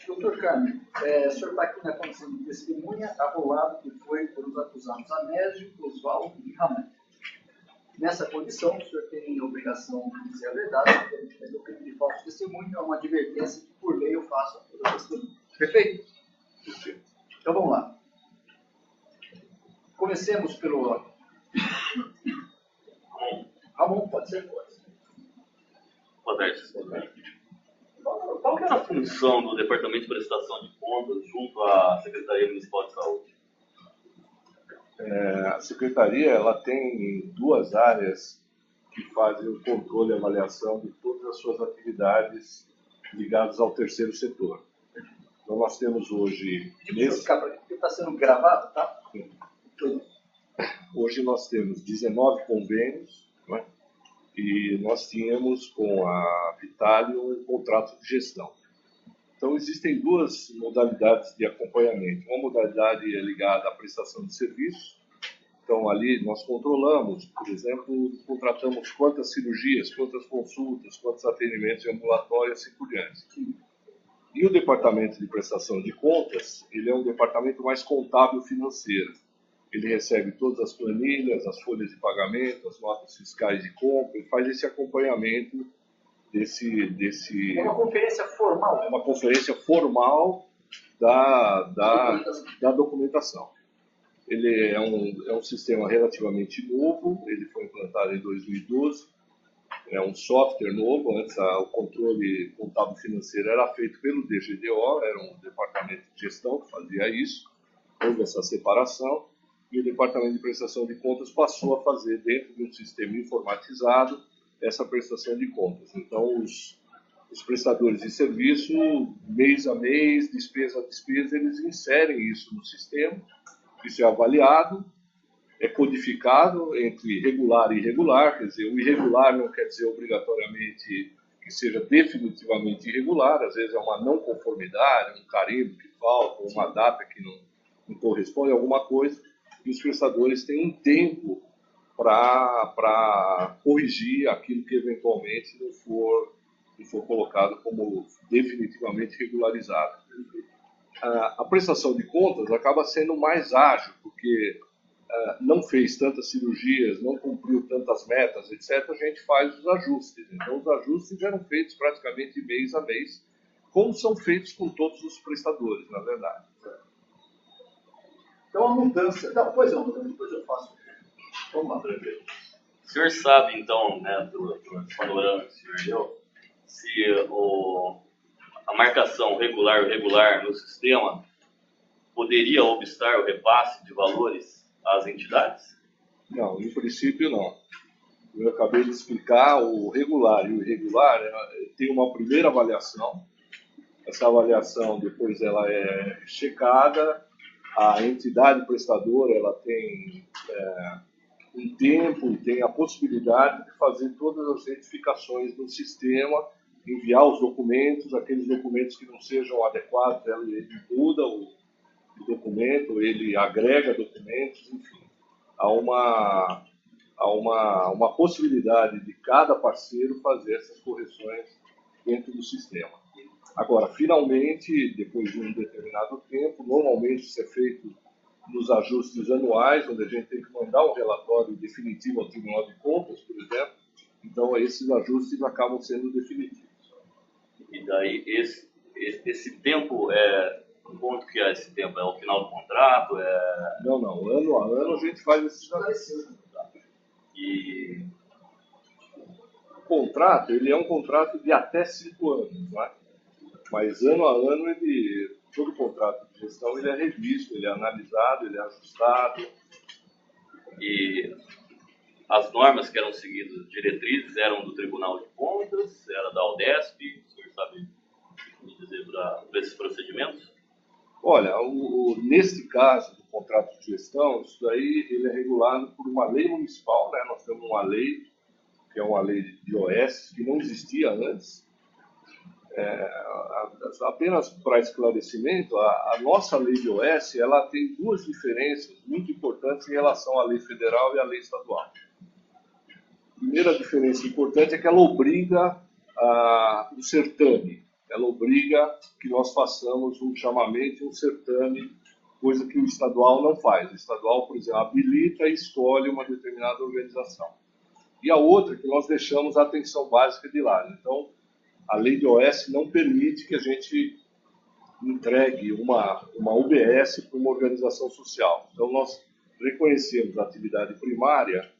Doutor Carmen, o senhor está aqui na condição de testemunha, arrolado que foi por os acusados Anésio, Oswaldo e Ramon. Nessa condição, o senhor tem a obrigação de dizer a verdade, porque o crime de falso testemunho é uma advertência que, por lei, eu faço a todas as testemunhas. Perfeito? Então, vamos lá. Comecemos pelo... Ramon, pode ser? Boa tarde, senhor. Qual que é a função do Departamento de Prestação de Contas junto à Secretaria Municipal de Saúde? A Secretaria ela tem duas áreas que fazem o controle e avaliação de todas as suas atividades ligadas ao terceiro setor. Então, nós temos hoje... Porque está sendo gravado, tá? Sim. Hoje nós temos 19 convênios, né? E nós tínhamos com a Vitalio um contrato de gestão. Então, existem duas modalidades de acompanhamento. Uma modalidade é ligada à prestação de serviço. Então, ali nós controlamos, por exemplo, contratamos quantas cirurgias, quantas consultas, quantos atendimentos ambulatórios e assim por diante. E o Departamento de Prestação de Contas, ele é um departamento mais contábil financeiro. Ele recebe todas as planilhas, as folhas de pagamento, as notas fiscais de compra, e faz esse acompanhamento desse... É uma conferência formal. É uma conferência formal da documentação. Ele é um sistema relativamente novo, ele foi implantado em 2012, é um software novo. Antes o controle contábil financeiro era feito pelo DGDO, era um departamento de gestão que fazia isso, houve essa separação, e o Departamento de Prestação de Contas passou a fazer, dentro de um sistema informatizado, essa prestação de contas. Então, os prestadores de serviço, mês a mês, despesa a despesa, eles inserem isso no sistema, isso é avaliado, é codificado entre regular e irregular, quer dizer, o irregular não quer dizer obrigatoriamente que seja definitivamente irregular, às vezes é uma não conformidade, um carimbo que falta, uma data que não corresponde a alguma coisa, e os prestadores têm um tempo para corrigir aquilo que eventualmente não for colocado como definitivamente regularizado. A prestação de contas acaba sendo mais ágil, porque não fez tantas cirurgias, não cumpriu tantas metas, etc., a gente faz os ajustes. Então, os ajustes já eram feitos praticamente mês a mês, como são feitos com todos os prestadores, na verdade. Então, a mudança... Não, depois eu faço. Vamos lá. O senhor sabe, então, né, do panorama que o senhor deu, se a marcação regular ou irregular no sistema poderia obstar o repasse de valores às entidades? Não, em princípio não. Eu acabei de explicar, o regular e o irregular tem uma primeira avaliação. Essa avaliação depois ela é checada, a entidade prestadora ela tem um tempo e tem a possibilidade de fazer todas as retificações no sistema, enviar os documentos, aqueles documentos que não sejam adequados, ele muda o documento, ele agrega documentos, enfim. Há uma possibilidade de cada parceiro fazer essas correções dentro do sistema. Agora, finalmente, depois de um determinado tempo, normalmente isso é feito nos ajustes anuais, onde a gente tem que mandar um relatório definitivo ao Tribunal de Contas, por exemplo. Então, esses ajustes acabam sendo definitivos. E daí, esse tempo quanto que é esse tempo? É o final do contrato? Não. Ano a ano a gente faz esses ajustes. E o contrato, ele é um contrato de até 5 anos, não é? Mas ano a ano, todo contrato de gestão ele é revisto, ele é analisado, ele é ajustado. E as normas que eram seguidas, diretrizes, eram do Tribunal de Contas, era da Udesp, o senhor sabe me dizer para esses procedimentos? Olha, nesse caso do contrato de gestão, isso daí ele é regulado por uma lei municipal, né? Nós temos uma lei, que é uma lei de OS, que não existia antes. Apenas para esclarecimento, a nossa lei de OS ela tem duas diferenças muito importantes em relação à lei federal e à lei estadual. A primeira diferença importante é que ela obriga o certame. ela obriga que nós façamos um chamamento e um certame, coisa que o estadual não faz. O estadual, por exemplo, habilita e escolhe uma determinada organização. E a outra que nós deixamos a atenção básica de lado. Então, a lei de OS não permite que a gente entregue uma UBS para uma organização social. Então, nós reconhecemos a atividade primária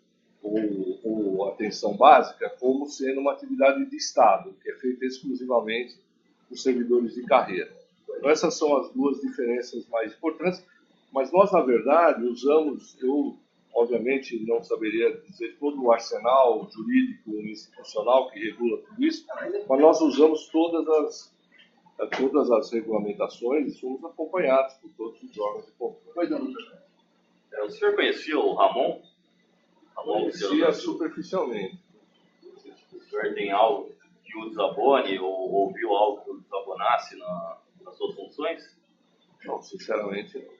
ou atenção básica como sendo uma atividade de Estado, que é feita exclusivamente por servidores de carreira. Então, essas são as duas diferenças mais importantes, mas nós, na verdade, usamos, eu, obviamente, não saberia dizer todo o arsenal jurídico institucional que regula tudo isso, mas nós usamos todas as regulamentações e somos acompanhados por todos os órgãos de controle. Pois não, doutor. O senhor conhecia o Ramon? Conhecia superficialmente. O senhor tem algo que o desabone ou ouviu algo que o desabonasse nas suas funções? Não, sinceramente não.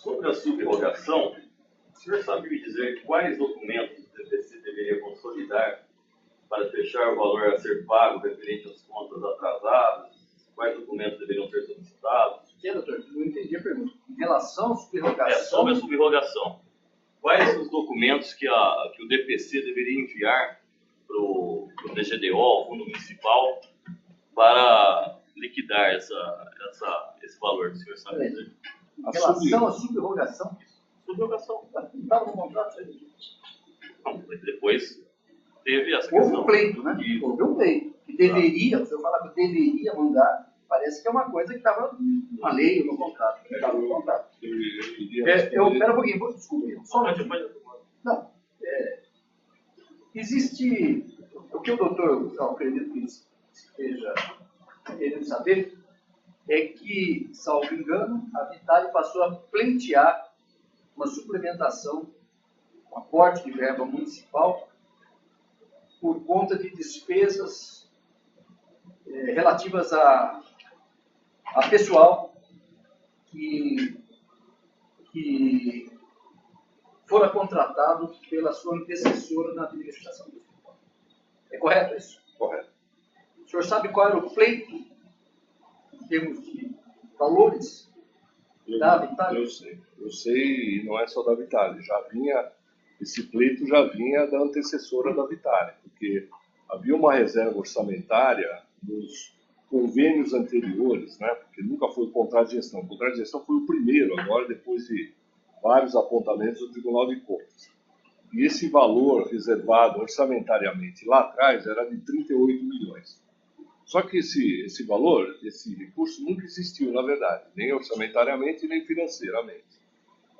Sobre a subrogação, o senhor sabe me dizer quais documentos o DPC deveria consolidar para fechar o valor a ser pago referente às contas atrasadas? Quais documentos deveriam ser solicitados? Sim, doutor, não entendi a pergunta. Em relação à subrogação... Sobre a subrogação. Quais os documentos que o DPC deveria enviar para o DGDO, o Fundo Municipal, para liquidar esse valor, o senhor sabe dizer? Em relação à subrogação? Subrogação. Não estava no contrato isso aí. Não, depois teve essa Houve questão. um pleito, né? Houve um pleito. Que deveria, se eu falar que deveria mandar, parece que é uma coisa que estava na lei ou no contrato. Estava no contrato. Espera um pouquinho, desculpe. Só um pouquinho. Não. Existe. O que o doutor, eu acredito que esteja querendo saber, é que, salvo engano, a Vitale passou a pleitear uma suplementação, um aporte de verba municipal, por conta de despesas relativas a pessoal que fora contratado pela sua antecessora na administração do hospital. É correto isso? Correto. O senhor sabe qual era o pleito em termos de valores da Vitale? Eu sei, e não é só da Vitale, esse pleito já vinha da antecessora da Vitale, porque havia uma reserva orçamentária nos convênios anteriores, né, porque nunca foi o contrato de gestão. O contrato de gestão foi o primeiro, agora depois de vários apontamentos do Tribunal de Contas. E esse valor reservado orçamentariamente lá atrás era de 38 milhões. Só que esse valor, esse recurso nunca existiu, na verdade, nem orçamentariamente, nem financeiramente.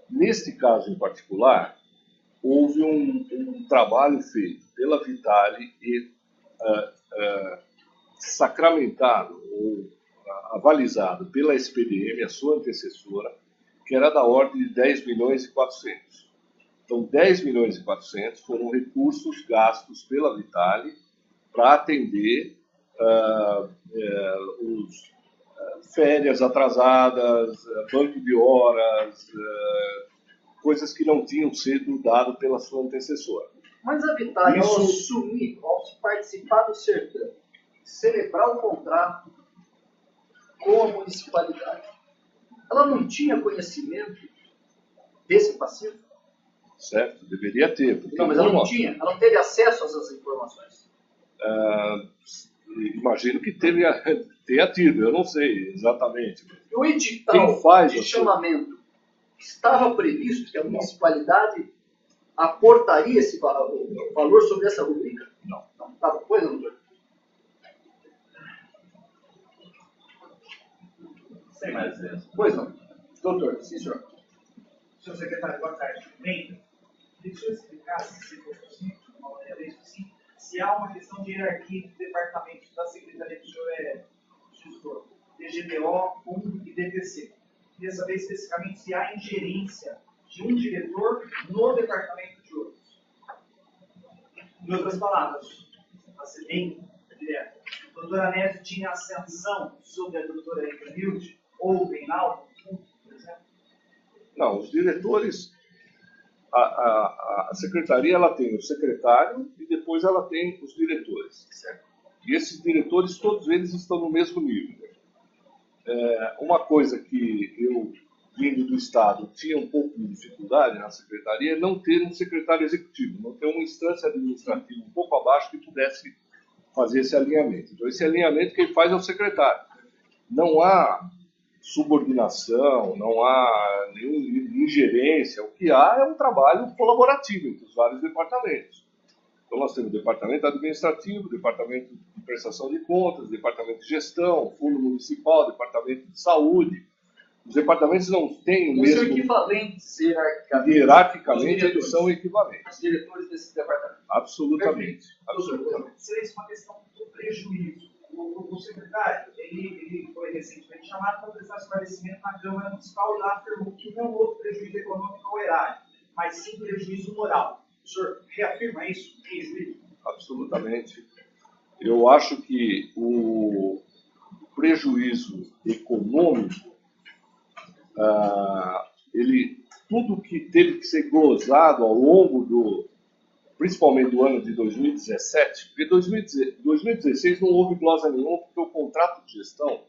Neste caso em particular, houve um trabalho feito pela Vitale e sacramentado ou avalizado pela SPDM, a sua antecessora, que era da ordem de 10 milhões e 400. Então, 10 milhões e 400 foram recursos gastos pela Vitale para atender férias atrasadas, banco de horas, coisas que não tinham sido dadas pela sua antecessora. Mas a Vitale, ao assumir, ao participar do certame, celebrar o contrato com a municipalidade, ela não tinha conhecimento desse passivo? Certo, deveria ter. Não, mas ela não tinha, ela não teve acesso a essas informações. Imagino que tenha tido, eu não sei exatamente. E o edital de chamamento estava previsto que a municipalidade aportaria esse valor sobre essa rubrica? Não. Não estava coisa, doutor? Sem mais vezes. Pois não. Doutor, sim, senhor. Senhor secretário, boa tarde. Tudo bem? Queria que o senhor explicasse, se for possível, de uma maneira bem sucinta, se há uma questão de hierarquia entre departamentos da Secretaria que o senhor é gestor, DGDO, Fundo e DPC. Queria saber especificamente se há ingerência de um diretor no departamento de outros. Em outras palavras, para ser bem direto, a doutora Nézio tinha ascensão sobre a doutora Eva Hilde ou o Reinaldo, por exemplo? Não, os diretores, a secretaria ela tem o secretário e depois ela tem os diretores. Certo. E esses diretores, todos eles estão no mesmo nível. Uma coisa que eu, vindo do Estado, tinha um pouco de dificuldade na secretaria é não ter um secretário executivo, não ter uma instância administrativa um pouco abaixo que pudesse fazer esse alinhamento. Então, esse alinhamento quem faz é o secretário. Não há subordinação, não há nenhuma ingerência. O que há é um trabalho colaborativo entre os vários departamentos. Então, nós temos o departamento administrativo, departamento de prestação de contas, departamento de gestão, fundo municipal, departamento de saúde. Os departamentos não têm o Eles mesmo... são equivalentes hierarquicamente. Hierarquicamente, eles são equivalentes. Os diretores desses departamentos. Absolutamente. Absolutamente. Seria uma questão do prejuízo. O secretário, ele foi recentemente chamado para prestar esclarecimento na Câmara Municipal e lá afirmou que não houve prejuízo econômico ao erário, mas sim prejuízo moral. O senhor reafirma isso? Prejuízo? Absolutamente. Eu acho que o prejuízo econômico, tudo que teve que ser glosado ao longo principalmente do ano de 2017, porque 2016 não houve glosa nenhuma, porque o contrato de gestão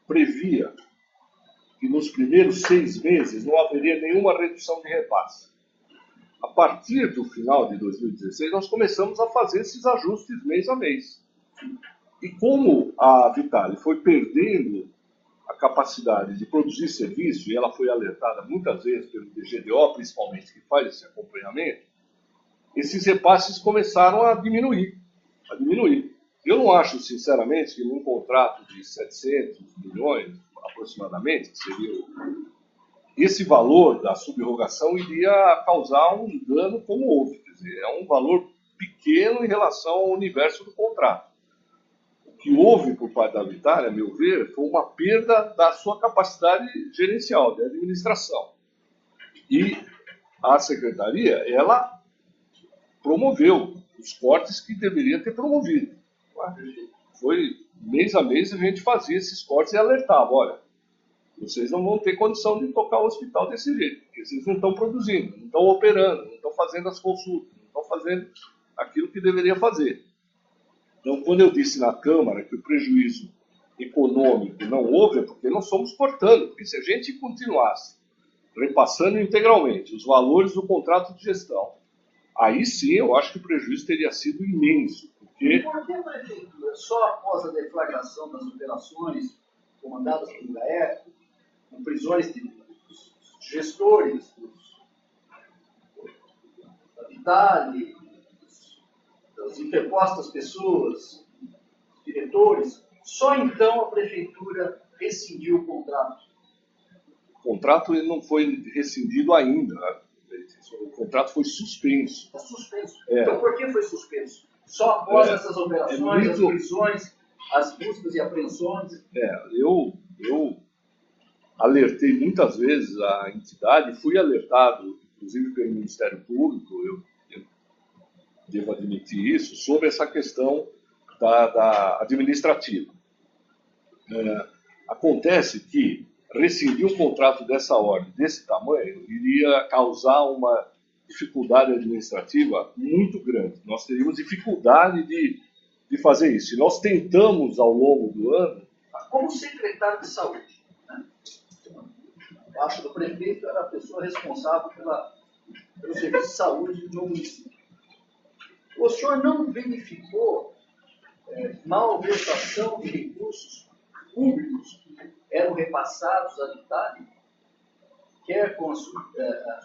previa que nos primeiros 6 meses não haveria nenhuma redução de repasse. A partir do final de 2016, nós começamos a fazer esses ajustes mês a mês. E como a Vitale foi perdendo a capacidade de produzir serviço, e ela foi alertada muitas vezes pelo DGDO, principalmente, que faz esse acompanhamento, esses repasses começaram a diminuir. Eu não acho, sinceramente, que num contrato de 700 milhões, aproximadamente, que seria esse valor da subrogação iria causar um dano como houve. Quer dizer, é um valor pequeno em relação ao universo do contrato. O que houve por parte da Vitale, a meu ver, foi uma perda da sua capacidade gerencial, de administração. E a secretaria, ela promoveu os cortes que deveria ter promovido. Foi mês a mês a gente fazia esses cortes e alertava, olha, vocês não vão ter condição de tocar o hospital desse jeito, porque vocês não estão produzindo, não estão operando, não estão fazendo as consultas, não estão fazendo aquilo que deveria fazer. Então, quando eu disse na Câmara que o prejuízo econômico não houve, é porque nós fomos cortando, porque se a gente continuasse repassando integralmente os valores do contrato de gestão, aí sim eu acho que o prejuízo teria sido imenso. Porque... Por que a prefeitura, só após a deflagração das operações comandadas pelo GAECO, com prisões de gestores da Vitale, das interpostas pessoas, diretores, só então a prefeitura rescindiu o contrato? O contrato ele não foi rescindido ainda, né? O contrato foi suspenso. Está suspenso. Então, por que foi suspenso? Só após essas operações, as prisões, as buscas e apreensões? Eu alertei muitas vezes a entidade, fui alertado, inclusive pelo Ministério Público, eu devo admitir isso, sobre essa questão da administrativa. Acontece que rescindir um contrato dessa ordem, desse tamanho, iria causar uma dificuldade administrativa muito grande. Nós teríamos dificuldade de fazer isso. E nós tentamos, ao longo do ano... Como secretário de saúde, né? Abaixo do prefeito era a pessoa responsável pelo serviço de saúde no município. O senhor não verificou malversação de recursos públicos que eram repassados à Vitale, quer com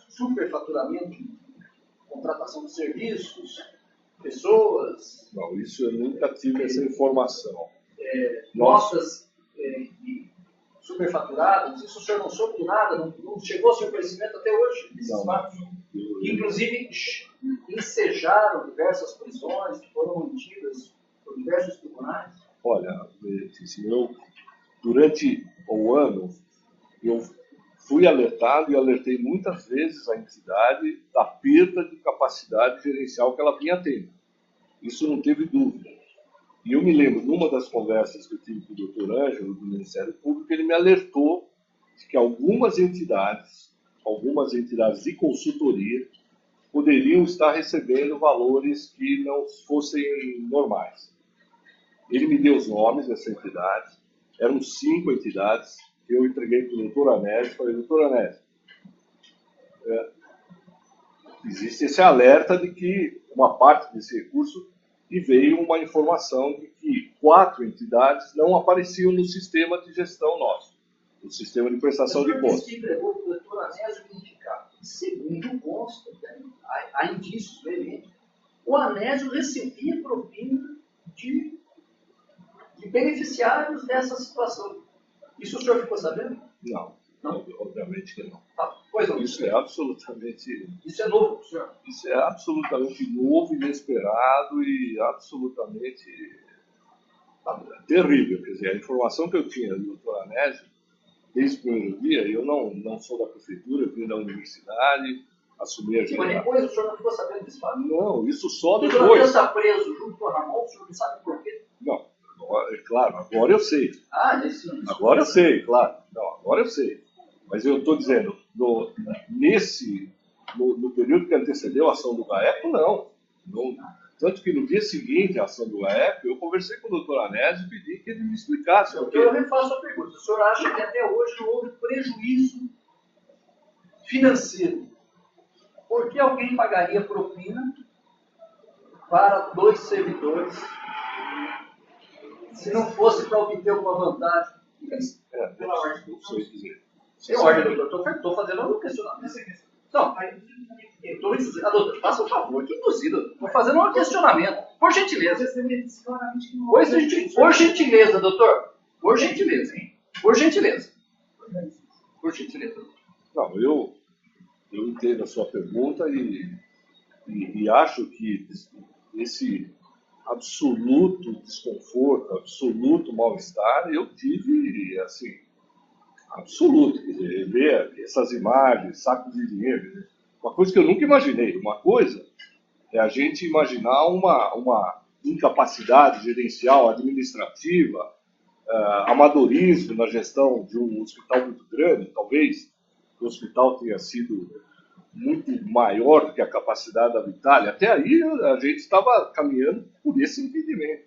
superfaturamento, contratação de serviços, pessoas? Não, isso eu nunca tive essa informação. Notas superfaturadas, isso o senhor não soube de nada, não chegou ao seu conhecimento até hoje? Não. Inclusive, ensejaram diversas prisões que foram mantidas por diversos tribunais? Olha, durante o ano, eu fui alertado e alertei muitas vezes a entidade da perda de capacidade gerencial que ela vinha tendo. Isso não teve dúvida. E eu me lembro, numa das conversas que eu tive com o doutor Ângelo, do Ministério Público, ele me alertou de que algumas entidades algumas entidades de consultoria poderiam estar recebendo valores que não fossem normais. Ele me deu os nomes dessa entidade, eram 5 entidades, eu entreguei para o doutor Anésio e falei, doutor Anésio, existe esse alerta de que uma parte desse recurso, e veio uma informação de que 4 entidades não apareciam no sistema de gestão nosso, no sistema de prestação de contas. O entregou para o doutor Anésio verificar. Segundo consta, há indícios veementos, o Anésio recebia propina de beneficiários dessa situação. Isso o senhor ficou sabendo? Não, Não? obviamente que não. Tá, pois não. Isso é absolutamente... Isso é novo para o senhor? Isso é absolutamente novo, inesperado e absolutamente terrível. Quer dizer, a informação que eu tinha do doutor Anésio, desde o primeiro dia, eu não sou da prefeitura, eu vim da universidade, assumi a Sim, mas gerência. depois o senhor não ficou sabendo desse fato? Não, isso só O doutor depois. está preso junto com o Ramon, o senhor não sabe por quê? Não, é claro, agora eu sei. Ah, é sim. Agora eu sei, claro. Não, agora eu sei. Mas eu estou dizendo, no período que antecedeu a ação do GAECO, não. Tanto que no dia seguinte à ação do GAECO, eu conversei com o doutor Anésio e pedi que ele me explicasse. Então eu refaço a pergunta. O senhor acha que até hoje não houve prejuízo financeiro? Por que alguém pagaria propina para 2 servidores se não fosse para obter alguma vantagem? Pela ordem do Não sei dizer. Sem ordem, doutor. Estou fazendo um questionamento. Não, doutor, faça um favor, que induzido. Estou fazendo um questionamento. Por gentileza. Por gentileza, doutor. Por gentileza, hein? Por gentileza. Por gentileza. Não, eu entendo a sua pergunta e acho que esse absoluto desconforto, absoluto mal-estar, eu tive, assim, absoluto. Quer dizer, ver essas imagens, sacos de dinheiro, uma coisa que eu nunca imaginei. Uma coisa é a gente imaginar uma incapacidade gerencial, administrativa, amadorismo na gestão de um hospital muito grande, talvez o hospital tenha sido muito maior do que a capacidade da Vitália. Até aí a gente estava caminhando por esse entendimento.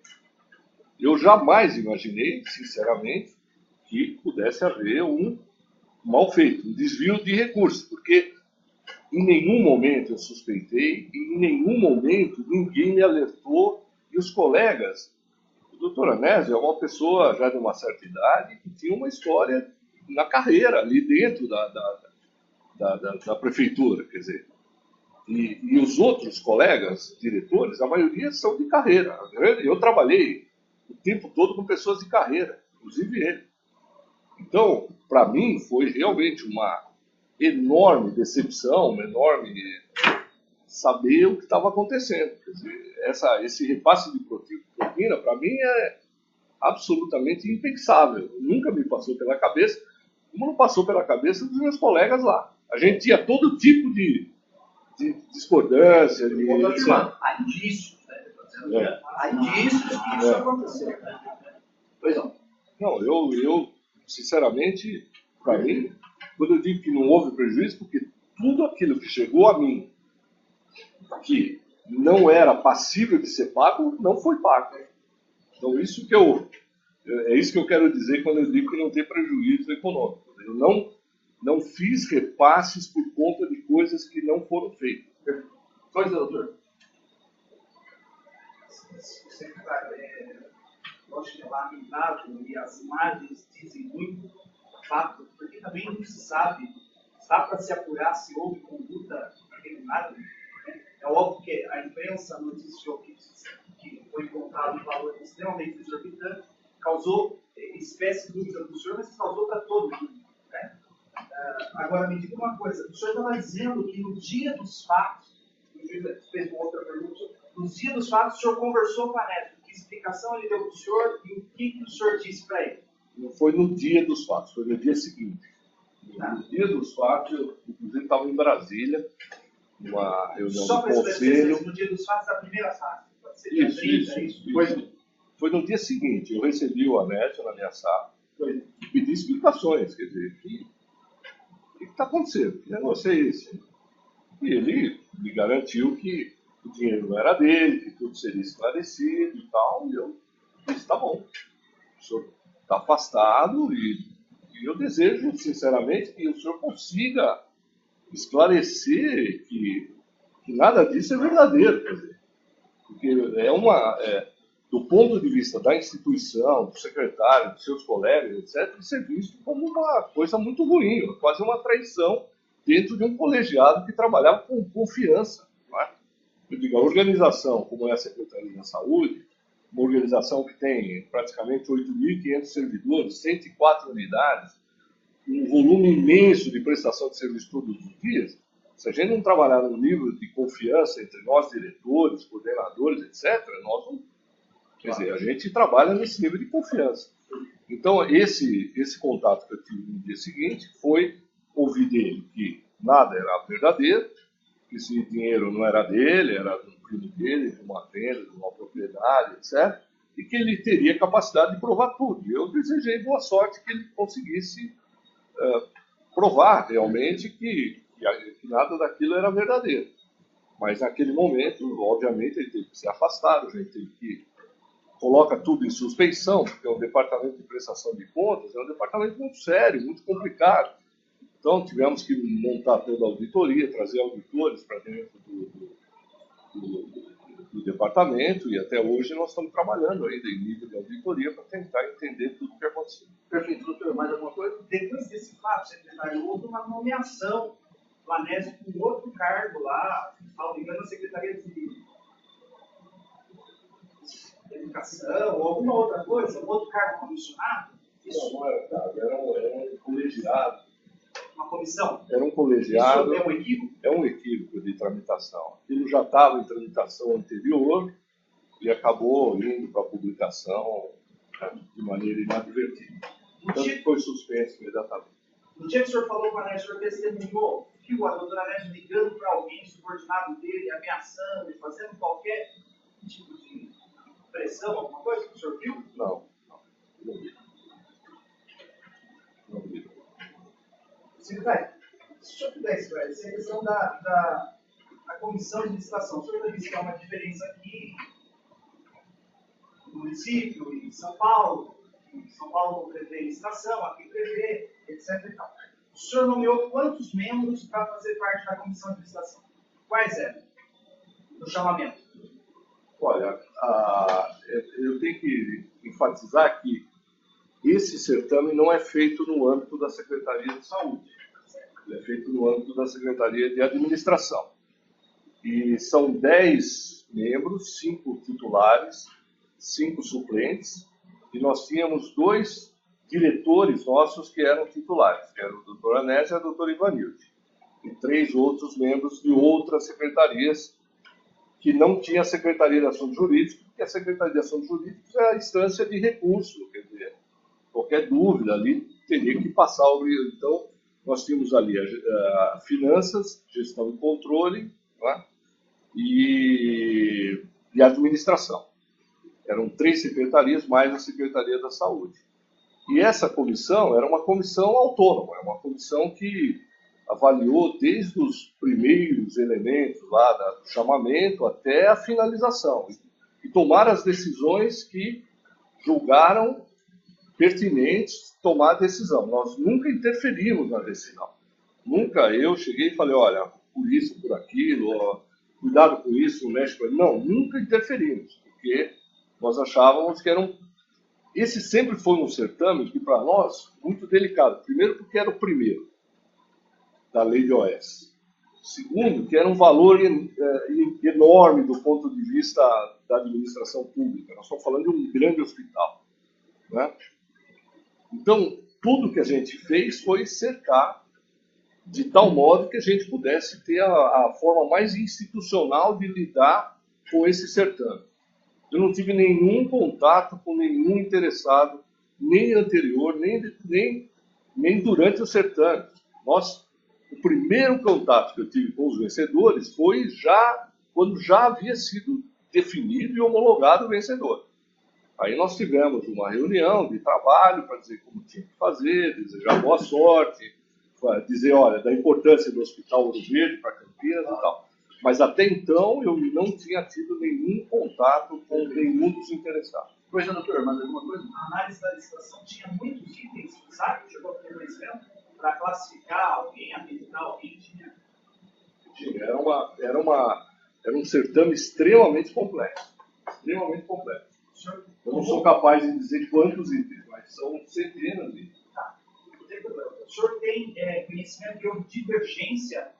Eu jamais imaginei, sinceramente, que pudesse haver um mal feito, um desvio de recursos, porque em nenhum momento eu suspeitei, em nenhum momento ninguém me alertou, e os colegas, o doutor Anésio é uma pessoa já de uma certa idade que tinha uma história na carreira, ali dentro da prefeitura, quer dizer. E os outros colegas, diretores, a maioria são de carreira. Eu trabalhei o tempo todo com pessoas de carreira, inclusive ele. Então, para mim, foi realmente uma enorme decepção, uma enorme saber o que estava acontecendo. Quer dizer, esse repasse de propina, para mim, é absolutamente impensável. Nunca me passou pela cabeça, como não passou pela cabeça dos meus colegas lá. A gente tinha todo tipo de discordância, de... Há indícios, né? Há indícios que isso aconteceu. Pois não. Não, eu sinceramente, para mim, quando eu digo que não houve prejuízo, porque tudo aquilo que chegou a mim, que não era passível de ser pago, não foi pago. Então, é isso que eu quero dizer quando eu digo que não tem prejuízo econômico. Eu não fiz repasses por conta de coisas que não foram feitas. Pois é, doutor. Eu acho que é lamentável e as imagens dizem muito fato, porque também não se sabe, dá para se apurar se houve conduta irregular. É óbvio que a imprensa noticiou que foi encontrado um valor extremamente exorbitante, causou espécie de dúvida do senhor, mas causou para todo mundo. Né? Agora, me diga uma coisa, o senhor estava dizendo que no dia dos fatos, o juiz fez uma outra pergunta, no dia dos fatos o senhor conversou com a Anésio, que explicação ele deu para o senhor e o que o senhor disse para ele? Não foi no dia dos fatos, foi no dia seguinte. No dia dos fatos, eu inclusive estava em Brasília, numa reunião do conselho. No dia dos fatos da primeira fase. Isso. Foi no dia seguinte, eu recebi o Anésio na minha sala e pedi explicações, quer dizer, que está acontecendo? Que negócio é esse? E ele me garantiu que o dinheiro não era dele, que tudo seria esclarecido e tal. E eu disse, tá bom, o senhor está afastado e eu desejo, sinceramente, que o senhor consiga esclarecer que nada disso é verdadeiro. Quer dizer, porque do ponto de vista da instituição, do secretário, dos seus colegas, etc., isso é visto como uma coisa muito ruim, quase uma traição dentro de um colegiado que trabalhava com confiança. Não é? Eu digo, a organização, como é a Secretaria da Saúde, uma organização que tem praticamente 8.500 servidores, 104 unidades, um volume imenso de prestação de serviço todos os dias, se a gente não trabalhar num nível de confiança entre nós, diretores, coordenadores, etc., nós não... Quer dizer, a gente trabalha nesse nível de confiança. Então, esse contato que eu tive no dia seguinte foi ouvir dele que nada era verdadeiro, que esse dinheiro não era dele, era do filho dele, de uma venda, de uma propriedade, etc., e que ele teria capacidade de provar tudo. E eu desejei boa sorte que ele conseguisse provar realmente que nada daquilo era verdadeiro. Mas naquele momento, obviamente, ele teve que ser afastado, a gente teve que coloca tudo em suspeição, porque o departamento de prestação de contas é um departamento muito sério, muito complicado. Então tivemos que montar toda a auditoria, trazer auditores para dentro do departamento, e até hoje nós estamos trabalhando ainda em nível de auditoria para tentar entender tudo o que aconteceu. Perfeito, doutor. Mais alguma coisa? Depois desse fato, secretário, houve uma nomeação do Anésio com outro cargo lá, salvo engano, na Secretaria de Educação, ou alguma outra coisa, um outro cargo comissionado? Isso Não era cargo, era um colegiado. uma comissão? Era um colegiado. Isso é um equívoco? É um equívoco de tramitação. Aquilo já estava em tramitação anterior e acabou indo para a publicação de maneira inadvertida. Então foi suspenso imediatamente. No dia que o senhor falou com a Anésio, o senhor testemunhou, viu a doutora Anésio ligando para alguém subordinado dele, ameaçando, fazendo qualquer tipo de pressão, alguma coisa que o senhor viu? Não vi. Não vi. Secretário, se o senhor puder esclarecer a questão da comissão de licitação. O senhor vai disse que há uma diferença aqui no município, em São Paulo. Em São Paulo não prevê licitação, aqui prevê, etc. E tal. O senhor nomeou quantos membros para fazer parte da comissão de licitação? Quais eram? No chamamento. Olha, eu tenho que enfatizar que esse certame não é feito no âmbito da Secretaria de Saúde. Ele é feito no âmbito da Secretaria de Administração. E são 10 membros, 5 titulares, 5 suplentes, e nós tínhamos 2 diretores nossos que eram titulares, que eram o doutor Anésio e a doutora Ivanilde, e 3 outros membros de outras secretarias que não tinha a Secretaria de Assuntos Jurídicos, porque a Secretaria de Assuntos Jurídicos é a instância de recurso, quer dizer, qualquer dúvida ali teria que passar o... Então, nós tínhamos ali a finanças, gestão e controle, né? e a administração. Eram 3 secretarias, mais a Secretaria da Saúde. E essa comissão era uma comissão autônoma, é uma comissão que avaliou desde os primeiros elementos lá do chamamento até a finalização. E tomaram as decisões que julgaram pertinentes tomar a decisão. Nós nunca interferimos na decisão. Nunca eu cheguei e falei, olha, por isso, por aquilo, ó, cuidado com isso, não mexe com ele. Não, nunca interferimos, porque nós achávamos que esse sempre foi um certame que, para nós, muito delicado. Primeiro, porque era o primeiro da lei de OS. Segundo, que era um valor enorme do ponto de vista da administração pública. Nós estamos falando de um grande hospital, né? Então, tudo que a gente fez foi cercar de tal modo que a gente pudesse ter a forma mais institucional de lidar com esse certame. Eu não tive nenhum contato com nenhum interessado, nem anterior, nem durante o certame. O primeiro contato que eu tive com os vencedores foi quando já havia sido definido e homologado o vencedor. Aí nós tivemos uma reunião de trabalho para dizer como tinha que fazer, desejar boa sorte, dizer, olha, da importância do Hospital Ouro Verde para Campinas e tal. Mas até então eu não tinha tido nenhum contato com nenhum dos interessados. Pois é, doutor, mas alguma coisa? A análise da licitação tinha muitos itens, sabe? Chegou a ter conhecimento para classificar alguém, habilitar alguém, tinha. Era um certame extremamente complexo. Extremamente complexo. Eu não sou capaz de dizer quantos itens, mas são centenas de itens. Tá. Não tem problema. O senhor tem conhecimento de houve divergência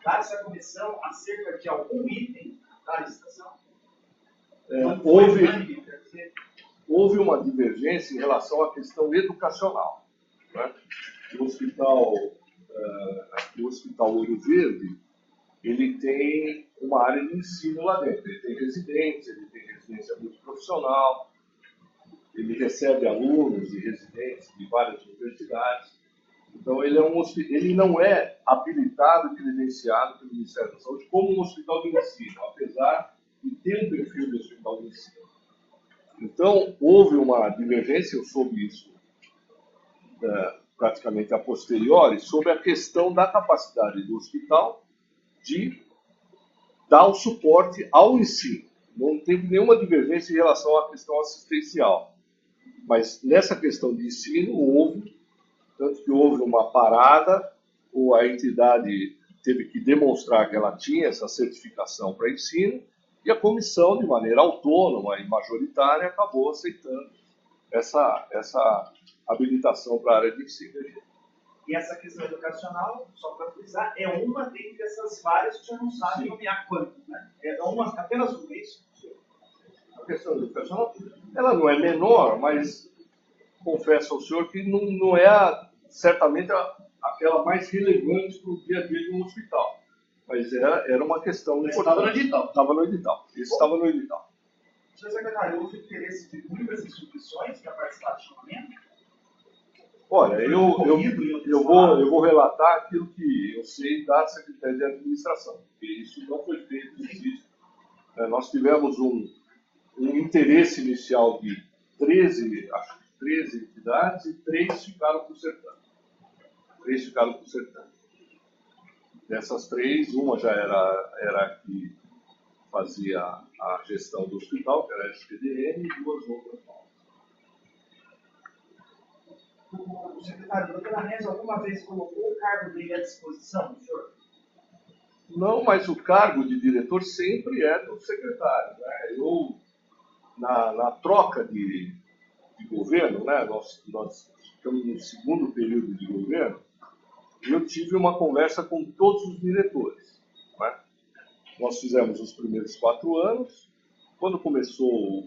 dessa comissão acerca de algum item da licitação? Houve uma divergência em relação à questão educacional. Né? O Hospital Ouro Verde, ele tem uma área de ensino lá dentro. Ele tem residência multiprofissional, ele recebe alunos e residentes de várias universidades. Então, ele não é habilitado e credenciado pelo Ministério da Saúde como um hospital de ensino, apesar de ter um perfil de hospital de ensino. Então, houve uma divergência, eu soube isso praticamente a posteriori, sobre a questão da capacidade do hospital de dar o suporte ao ensino. Não teve nenhuma divergência em relação à questão assistencial. Mas nessa questão de ensino houve, tanto que houve uma parada, ou a entidade teve que demonstrar que ela tinha essa certificação para ensino, e a comissão, de maneira autônoma e majoritária, acabou aceitando essa habilitação para a área de ensino. E essa questão educacional, só para frisar, é uma dentre essas várias que você não sabe nomear quanto, né? É apenas uma, é isso? A questão educacional, ela não é menor, mas confesso ao senhor que não é certamente aquela mais relevante para o dia a dia de um hospital. Mas era uma questão importante. Estava no edital. Estava no edital. Isso estava no edital. Senhor secretário, houve interesse de muitas instituições para participar do chamamento? Olha, eu vou relatar aquilo que eu sei da Secretaria de Administração, porque isso não foi feito no sítio. Nós tivemos um interesse inicial de 13 entidades e 3 ficaram por certame. Dessas 3, uma já era a que fazia a gestão do hospital, que era a SPDN, e 2 outras não. O secretário, a doutora Nézia, alguma vez colocou o cargo dele à disposição do senhor? Não, mas o cargo de diretor sempre é do secretário. Né? Eu, na troca de governo, né? nós estamos no segundo período de governo, eu tive uma conversa com todos os diretores. Né? Nós fizemos os primeiros 4 anos. Quando começou,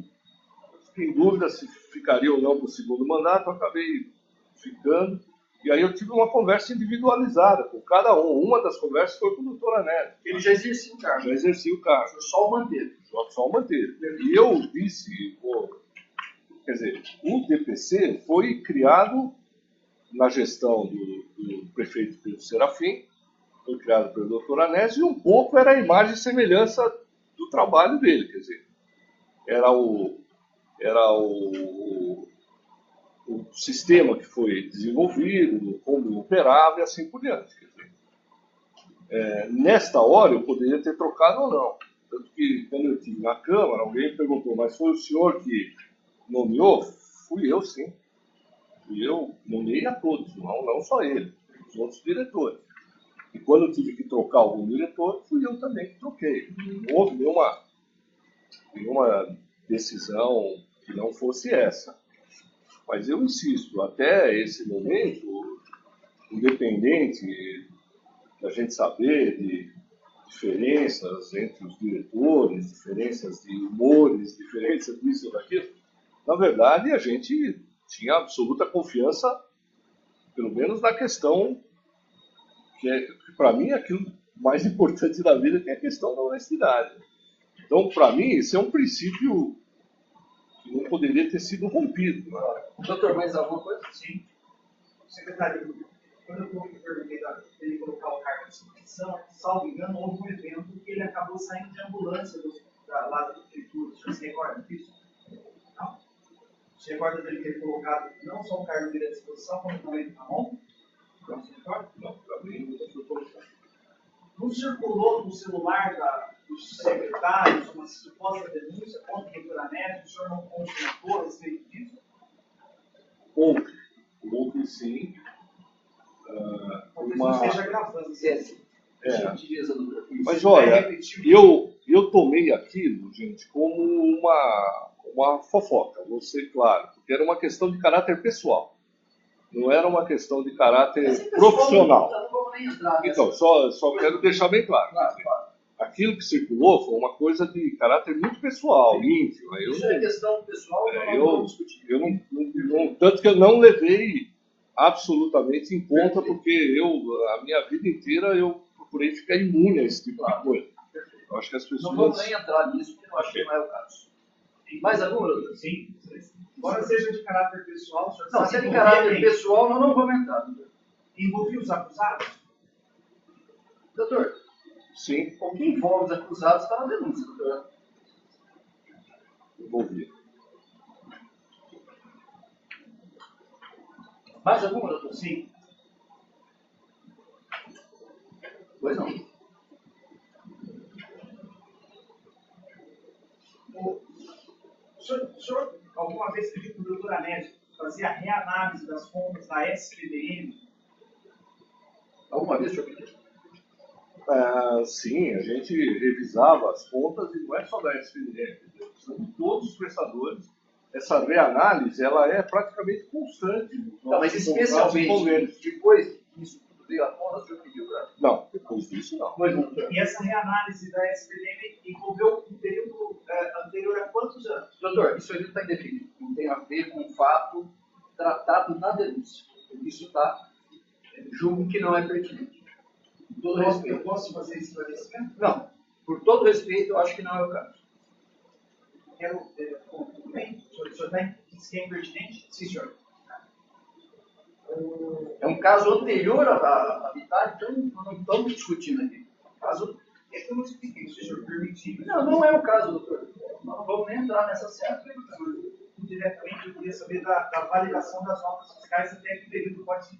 fiquei em dúvida se ficaria ou não para o segundo mandato, eu acabei ficando. E aí eu tive uma conversa individualizada com cada um. Uma das conversas foi com o doutor Anélio. Ele já exercia o cargo. Já exercia o cargo. Só o manteve. Só o manteve. E eu disse, quer dizer, o DPC foi criado na gestão do prefeito Pedro Serafim, foi criado pelo doutor Anésio, e um pouco era a imagem e semelhança do trabalho dele. Quer dizer, era o sistema que foi desenvolvido, como operava e assim por diante. Quer dizer, nesta hora eu poderia ter trocado ou não. Tanto que quando eu estive na Câmara, alguém me perguntou, mas foi o senhor que nomeou? Fui eu, sim. Eu nomeei a todos, não só ele, os outros diretores. E quando eu tive que trocar algum diretor, fui eu também que troquei. Não houve nenhuma decisão que não fosse essa. Mas eu insisto, até esse momento, independente da gente saber de diferenças entre os diretores, diferenças de humores, diferenças disso ou daquilo, na verdade a gente tinha absoluta confiança, pelo menos na questão que para mim, é aquilo mais importante da vida, que é a questão da honestidade. Então, para mim, esse é um princípio que não poderia ter sido rompido. Né? Doutor, mais alguma coisa? Sim. Secretário, quando eu perguntei dele colocar o cargo de substituição, salvo engano, houve um evento que ele acabou saindo de ambulância lá da prefeitura. O senhor se recorda disso? Não? O senhor recorda dele ter colocado não só o cargo dele à disposição, como também o Ramon? Não, para mim não foi colocado. Não circulou no celular dos secretários uma suposta denúncia contra o doutor Anésio? O senhor não consultou a respeito disso? Houve sim. Talvez não esteja gravando. Mas olha, eu tomei aquilo, gente, como uma fofoca, vou ser claro, porque era uma questão de caráter pessoal. Não era uma questão de caráter profissional. Então, só quero deixar bem claro. Aquilo que circulou foi uma coisa de caráter muito pessoal, íntimo. Isso é questão pessoal, tanto que eu não levei absolutamente em conta, porque a minha vida inteira eu procurei ficar imune a esse tipo de coisa. Eu acho que as pessoas... Não vamos nem entrar nisso, porque eu acho que não é o caso. Mais alguma, doutor? Sim. Embora seja de caráter pessoal... Não, se é de caráter pessoal, nós não vamos entrar, doutor. Envolvia os acusados? Doutor, sim. O que envolve os acusados está na denúncia, doutor. Envolvia. Mais alguma, doutor? Sim. Pois não. O senhor alguma vez pediu para o doutor Anésio fazer a reanálise das contas da SPDM? Alguma vez o senhor pediu? Sim, a gente revisava as contas e não é só da SPDM, são de todos os prestadores. Essa reanálise ela é praticamente constante. Não, mas especialmente depois que isso veio à tona, o senhor pediu para... Não, depois disso não. E essa reanálise da SPDM envolveu um período anterior a quantos anos? Doutor, isso aí não está indefinido. Não tem a ver com o fato tratado na denúncia. Isso está, julgo que não é pertinente. Com todo respeito. Eu posso fazer esse esclarecimento? Não. Por todo respeito, eu acho que não é o caso. Tudo bem? O senhor diz que é impertinente? Sim, senhor. É um caso anterior à Vitale, então não estamos discutindo aqui. Caso... É que eu não expliquei, se o senhor permitir. Não é o caso, doutor. Nós não vamos nem entrar nessa seara. Diretamente, eu queria saber da validação das notas fiscais até que período pode se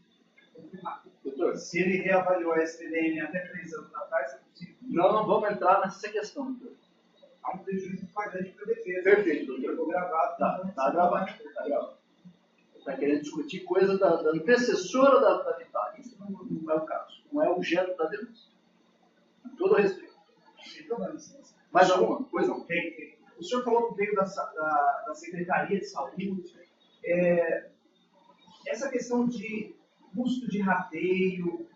confirmar. Doutor, se ele reavaliou a SPDM até 3 anos atrás, é possível. Não vamos entrar nessa questão, doutor. Há um prejuízo flagrante para a defesa. Perfeito, doutor. Ficou gravado. Está gravado. Está querendo discutir coisa da antecessora da Vitale. Isso não é o caso. Não é objeto da denúncia. Com todo respeito. Mais alguma? Pois não. O senhor falou que veio da Secretaria de Saúde. Essa questão de custo de rateio,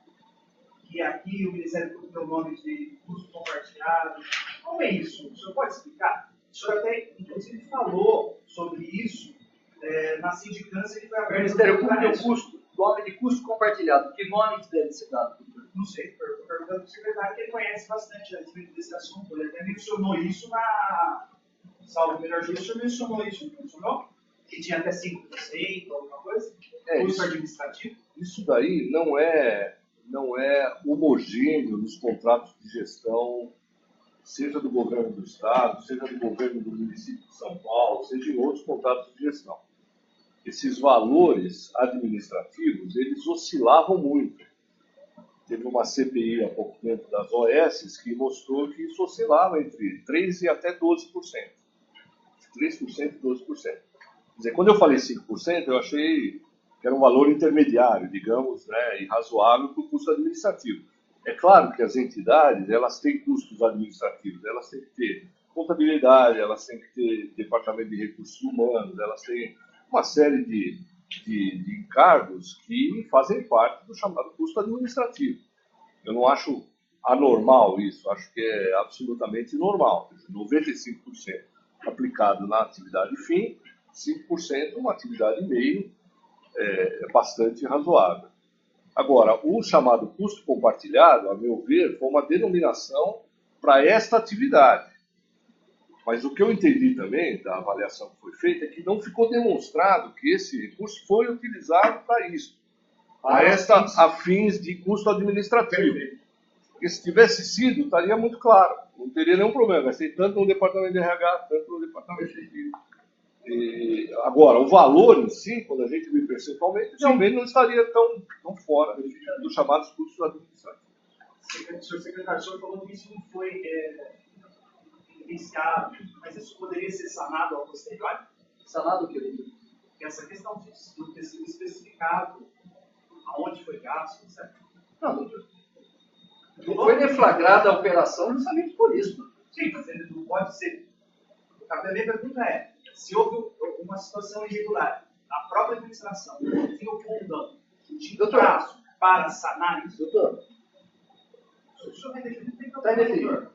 que aqui o Ministério Público deu o nome de custo compartilhado. Como é isso? O senhor pode explicar? O senhor até, inclusive, falou sobre isso na sindicância que foi aberta. O Ministério Público deu custo, nome de custo compartilhado. Que nome deve ser dado? Não sei, perguntando para o secretário, que ele conhece bastante a respeito desse assunto. Ele até mencionou isso na... Salvo melhor juízo, o senhor mencionou isso, não mencionou? Que tinha até 5%, alguma coisa? Custo administrativo? Isso daí não é homogêneo nos contratos de gestão, seja do governo do Estado, seja do governo do município de São Paulo, seja em outros contratos de gestão. Esses valores administrativos, eles oscilavam muito. Teve uma CPI há pouco tempo das OS que mostrou que isso oscilava entre 3% e até 12%. 3% e 12%. Quer dizer, quando eu falei 5%, eu achei que era um valor intermediário, digamos, e razoável para o custo administrativo. É claro que as entidades, elas têm custos administrativos, elas têm que ter contabilidade, elas têm que ter departamento de recursos humanos, elas têm uma série de encargos que fazem parte do chamado custo administrativo. Eu não acho anormal isso, acho que é absolutamente normal. 95% aplicado na atividade fim, 5% uma atividade meio, é bastante razoável. Agora, o chamado custo compartilhado, a meu ver, foi uma denominação para esta atividade. Mas o que eu entendi também da avaliação que foi feita é que não ficou demonstrado que esse recurso foi utilizado para isso, a fins de custo administrativo. Porque se tivesse sido, estaria muito claro, não teria nenhum problema. Vai ser tanto no departamento de RH, tanto no departamento de Agora, o valor em si, quando a gente vê percentualmente, realmente não estaria tão fora dos chamados custos administrativos. Senhor secretário, o senhor falou que isso não foi iniciado, mas isso poderia ser sanado ao posterior? Sanado o quê? Que essa questão de não ter sido especificado aonde foi gasto, certo? Não foi deflagrada a operação justamente por isso. Sim, mas ele não pode ser. A minha pergunta é, se houve uma situação irregular, a própria administração tinha o dano, tinha prazo para sanar isso? Doutor, O senhor vai definir, tem está indeferido.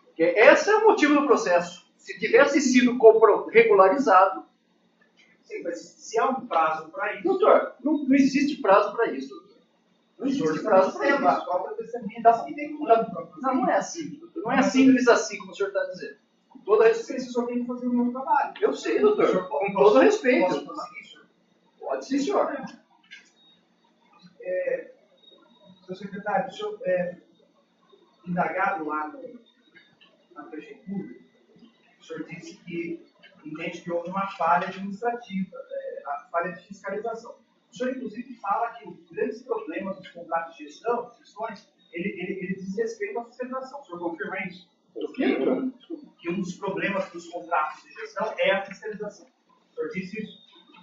Porque esse é o motivo do processo. Se tivesse sido regularizado... Sim, mas se há um prazo para isso... Doutor, não existe prazo para isso. Não existe prazo para isso. Não é assim. Não é simples assim como o senhor está dizendo. Com todo respeito. O senhor tem que fazer o meu trabalho. Eu sei, doutor. Com todo respeito. Pode sim, senhor. Senhor secretário, o senhor indagado lá na prefeitura, o senhor disse que entende que houve uma falha administrativa, a falha de fiscalização. O senhor, inclusive, fala que os grandes problemas dos contratos de gestão, ele diz respeito à fiscalização. O senhor confirma isso? Que um dos problemas dos contratos de gestão é a fiscalização. O senhor disse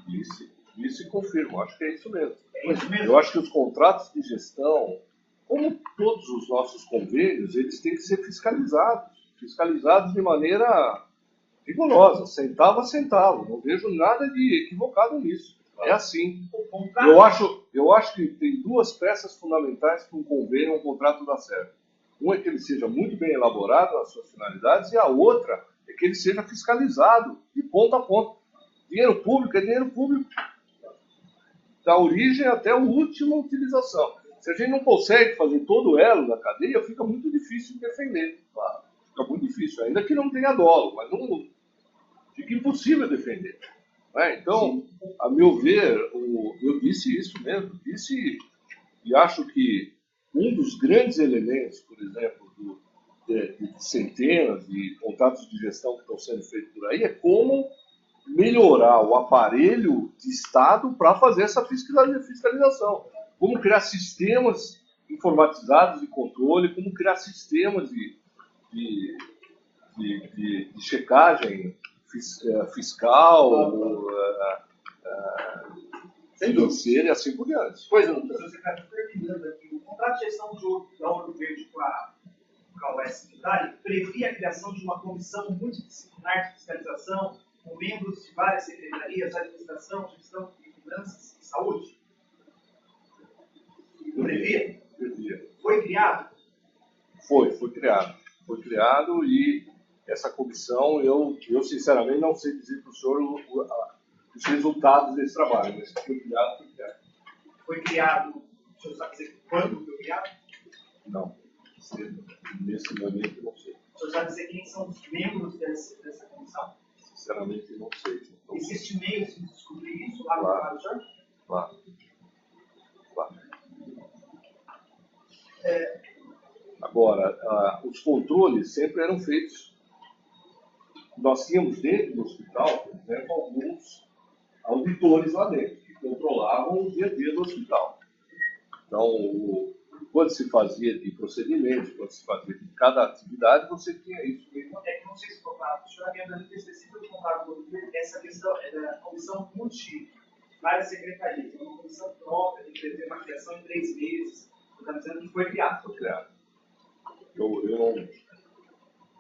isso? Disse e confirmo, acho que é isso mesmo. É isso mesmo? Eu acho que os contratos de gestão, como todos os nossos convênios, eles têm que ser fiscalizados de maneira rigorosa, centavo a centavo. Não vejo nada de equivocado nisso. É assim. Eu acho que tem duas peças fundamentais para um convênio, um contrato dar certo. Um é que ele seja muito bem elaborado nas suas finalidades e a outra é que ele seja fiscalizado de ponta a ponta. Dinheiro público é dinheiro público. Da origem até a última utilização. Se a gente não consegue fazer todo o elo da cadeia, fica muito difícil de defender. Claro. Fica muito difícil, ainda que não tenha dolo, mas não fica impossível defender. Então, a meu ver, eu disse isso mesmo, e acho que um dos grandes elementos, por exemplo, de centenas de contratos de gestão que estão sendo feitos por aí, é como melhorar o aparelho de Estado para fazer essa fiscalização. Como criar sistemas informatizados de controle, como criar sistemas de checagem fiscal, financeira e assim por diante. Pois não, você está terminando aqui. O contrato de gestão da Ouro Verde com a OS Vale previa a criação de uma comissão multidisciplinar de fiscalização com membros de várias secretarias, administração, gestão de finanças e saúde? Previa? Previa. Foi criado? Foi criado. Foi criado e essa comissão, eu sinceramente não sei dizer para o senhor os resultados desse trabalho, mas foi criado. Foi criado, o senhor sabe dizer quando foi criado? Não, nesse momento não sei. O senhor sabe dizer quem são os membros dessa comissão? Sinceramente não sei. Não existe meio de descobrir isso lá no trabalho do senhor? Claro. Agora, os controles sempre eram feitos. Nós tínhamos dentro do hospital, por exemplo, alguns auditores lá dentro, que controlavam o dia a dia do hospital. Então, quando se fazia de procedimentos, quando se fazia de cada atividade, você tinha isso mesmo. É que não sei se o senhor havia dado específico do contrato do governo, essa questão da comissão multi, várias secretarias, uma comissão própria de prever uma criação em 3 meses. Você está dizendo que foi criado. Foi criado. Eu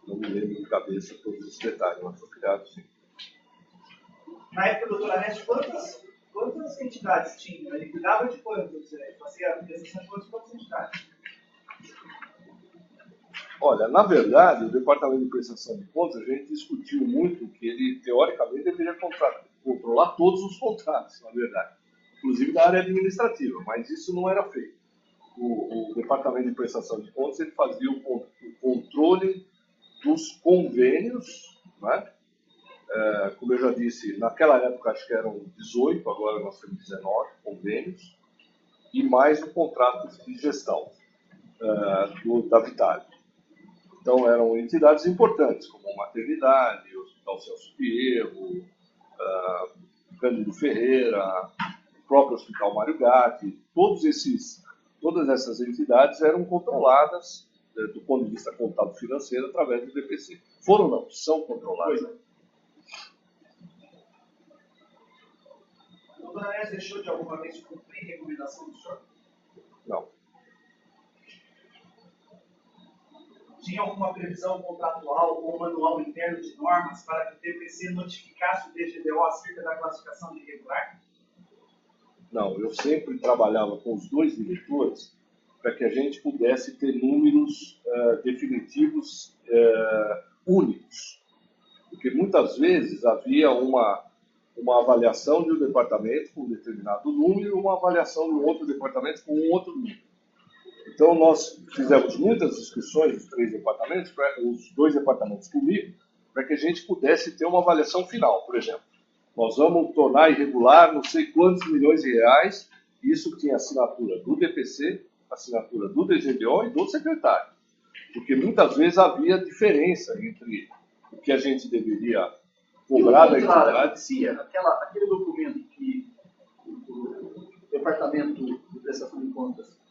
não me lembro de cabeça todos os detalhes, mas foi criado sim. Na época do Dr. Anésio, quantas entidades tinha? Ele cuidava de quantas? Fazia a prestação de quantas entidades? Olha, na verdade, o Departamento de Prestação de Contas, a gente discutiu muito que ele, teoricamente, deveria controlar todos os contratos, na verdade, inclusive da área administrativa, mas isso não era feito. O Departamento de Prestação de Contas ele fazia o controle dos convênios, né? Como eu já disse, naquela época acho que eram 18, agora nós temos 19 convênios, e mais o contrato de gestão da Vitale. Então eram entidades importantes, como a maternidade, o Hospital Celso Pierro, Cândido Ferreira, o próprio Hospital Mário Gatti, todas essas entidades eram controladas do ponto de vista contábil financeiro através do DPC. Foram não, são controladas. O doutor Anésio deixou de alguma vez cumprir recomendação do senhor? Não. Tinha alguma previsão contratual ou manual interno de normas para que o DPC notificasse o DGDO acerca da classificação de irregular? Não, eu sempre trabalhava com os dois diretores para que a gente pudesse ter números definitivos únicos. Porque muitas vezes havia uma avaliação de um departamento com um determinado número e uma avaliação de um outro departamento com um outro número. Então, nós fizemos muitas discussões dos os dois departamentos comigo, para que a gente pudesse ter uma avaliação final. Por exemplo, nós vamos tornar irregular não sei quantos milhões de reais, isso tinha assinatura do DPC, assinatura do DGDO e do secretário. Porque muitas vezes havia diferença entre o que a gente deveria cobrar da entidade. Aquele documento que o Departamento de Prestação de Contas,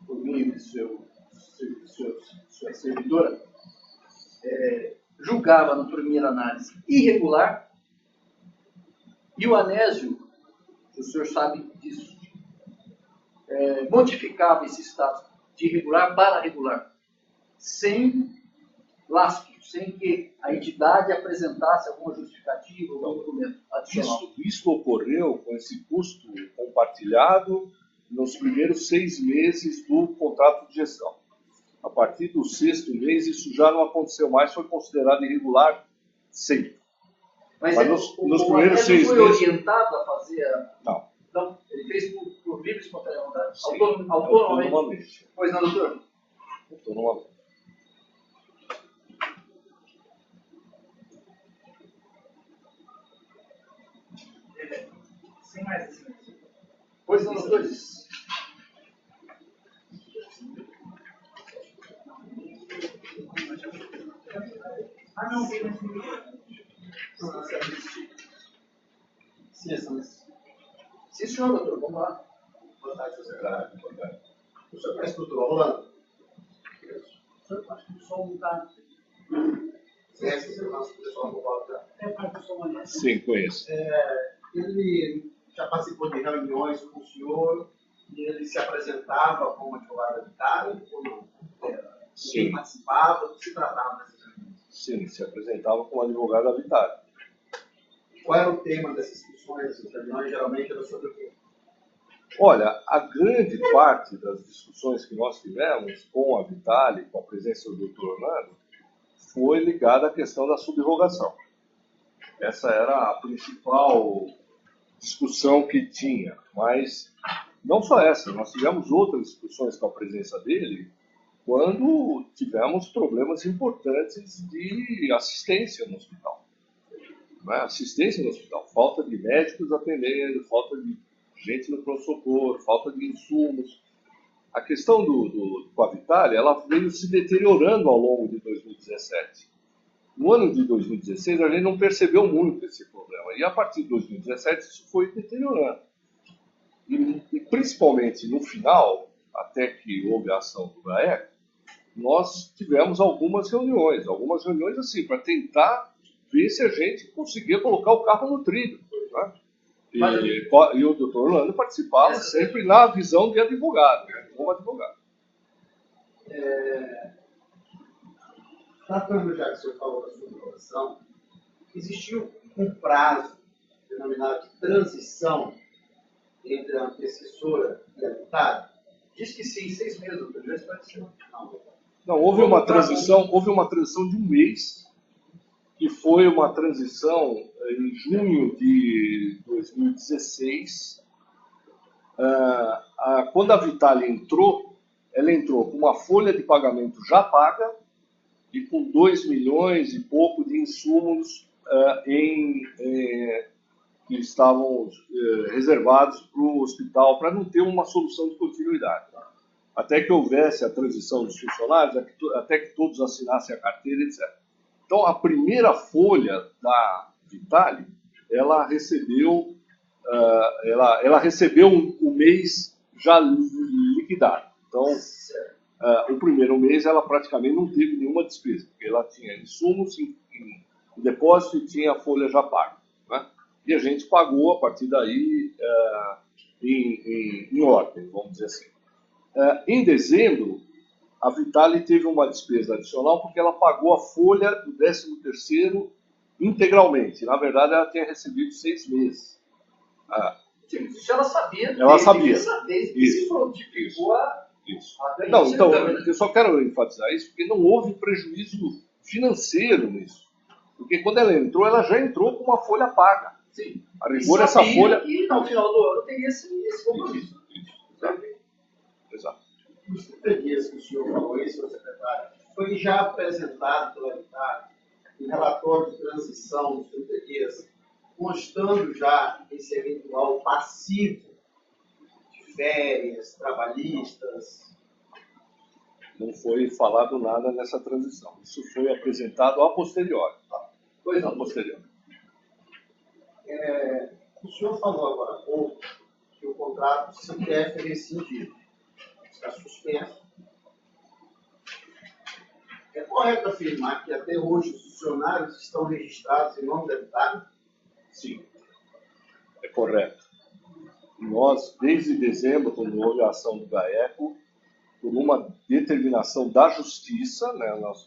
por meio de sua servidora, julgava na primeira análise irregular, e o Anésio, o senhor sabe disso, modificava esse status de irregular para regular, sem lastro, sem que a entidade apresentasse alguma justificativa ou algum documento adicional. Isso ocorreu com esse custo compartilhado nos primeiros 6 meses do contrato de gestão. A partir do 6º mês, isso já não aconteceu mais, foi considerado irregular sempre. Mas nos primeiros 6 foi meses... orientado a fazer... Não. Não, ele fez por livre e espontânea vontade? Sim, autonomamente. Pois não, doutor? Autonomamente. Sem mais assim. Pois não, doutores? Ah, não, tem Sim, excelência. Sim, senhor, doutor, vamos lá. Boa tarde, secretário. Boa tarde. O senhor conhece o doutor Rolando? O senhor acho que o som não está... Conhece o nosso pessoal do Paulo? É para o som ali. Sim, conheço. Ele já participou de reuniões com o senhor e ele se apresentava como advogado habitário ou não? Sim. Quem participava, do que se tratava dessas reuniões? Sim, se apresentava como advogado habitário. Qual era o tema dessas discussões, dessas reuniões? Geralmente era sobre o quê? Olha, a grande parte das discussões que nós tivemos com a Vitale, com a presença do Dr. Orlando, foi ligada à questão da subrogação. Essa era a principal discussão que tinha, mas não só essa, nós tivemos outras discussões com a presença dele quando tivemos problemas importantes de assistência no hospital. Assistência no hospital, falta de médicos atendendo, falta de gente no pronto-socorro, falta de insumos. A questão com a Vitale, ela veio se deteriorando ao longo de 2017. No ano de 2016, a gente não percebeu muito esse problema. E a partir de 2017, isso foi deteriorando. E principalmente no final, até que houve a ação do GAEC, nós tivemos algumas reuniões assim, para tentar ver se a gente conseguia colocar o carro no trilho. Né? E o doutor Orlando participava sempre na visão de advogado, né? Como advogado. Tratando já que o senhor falou da subrogação, existiu um prazo denominado de transição entre a antecessora e a habitária? Diz que sim, 6 meses, doutor. Já esclareceu. Não, houve uma transição de 1 mês, que foi uma transição em junho de 2016. Quando a Vitale entrou, ela entrou com uma folha de pagamento já paga e com 2 milhões e pouco de insumos que estavam reservados para o hospital, para não ter uma solução de continuidade. Até que houvesse a transição dos funcionários, até que todos assinassem a carteira, etc. Então, a primeira folha da Vitale ela recebeu, ela recebeu o mês já liquidado. Então, o primeiro mês ela praticamente não teve nenhuma despesa, porque ela tinha insumos em depósito e tinha a folha já paga, né? E a gente pagou a partir daí em ordem, vamos dizer assim. Em dezembro, a Vitale teve uma despesa adicional porque ela pagou a folha do 13º integralmente. Na verdade, ela tinha recebido 6 meses. Isso ela sabia. Ela sabia. Desde que se prontificou a ganhar. Não, então, eu só quero enfatizar isso porque não houve prejuízo financeiro nisso. Porque quando ela entrou, ela já entrou com uma folha paga. Sim. A rigor, essa folha... E no final do ano teria esse compromisso. Exato. Os 30 dias que o senhor falou isso, senhor secretário, foi já apresentado pela Vitale um relatório de transição dos 30 dias, constando já esse eventual passivo de férias, trabalhistas. Não foi falado nada nessa transição. Isso foi apresentado a posteriori. Pois A não. posteriori. O senhor falou agora há pouco que o contrato sequer foi rescindido. Está suspenso. É correto afirmar que até hoje os funcionários estão registrados em nome da Vitale? Sim, é correto. Nós, desde dezembro, quando houve a ação do GAECO, por uma determinação da Justiça, né, nós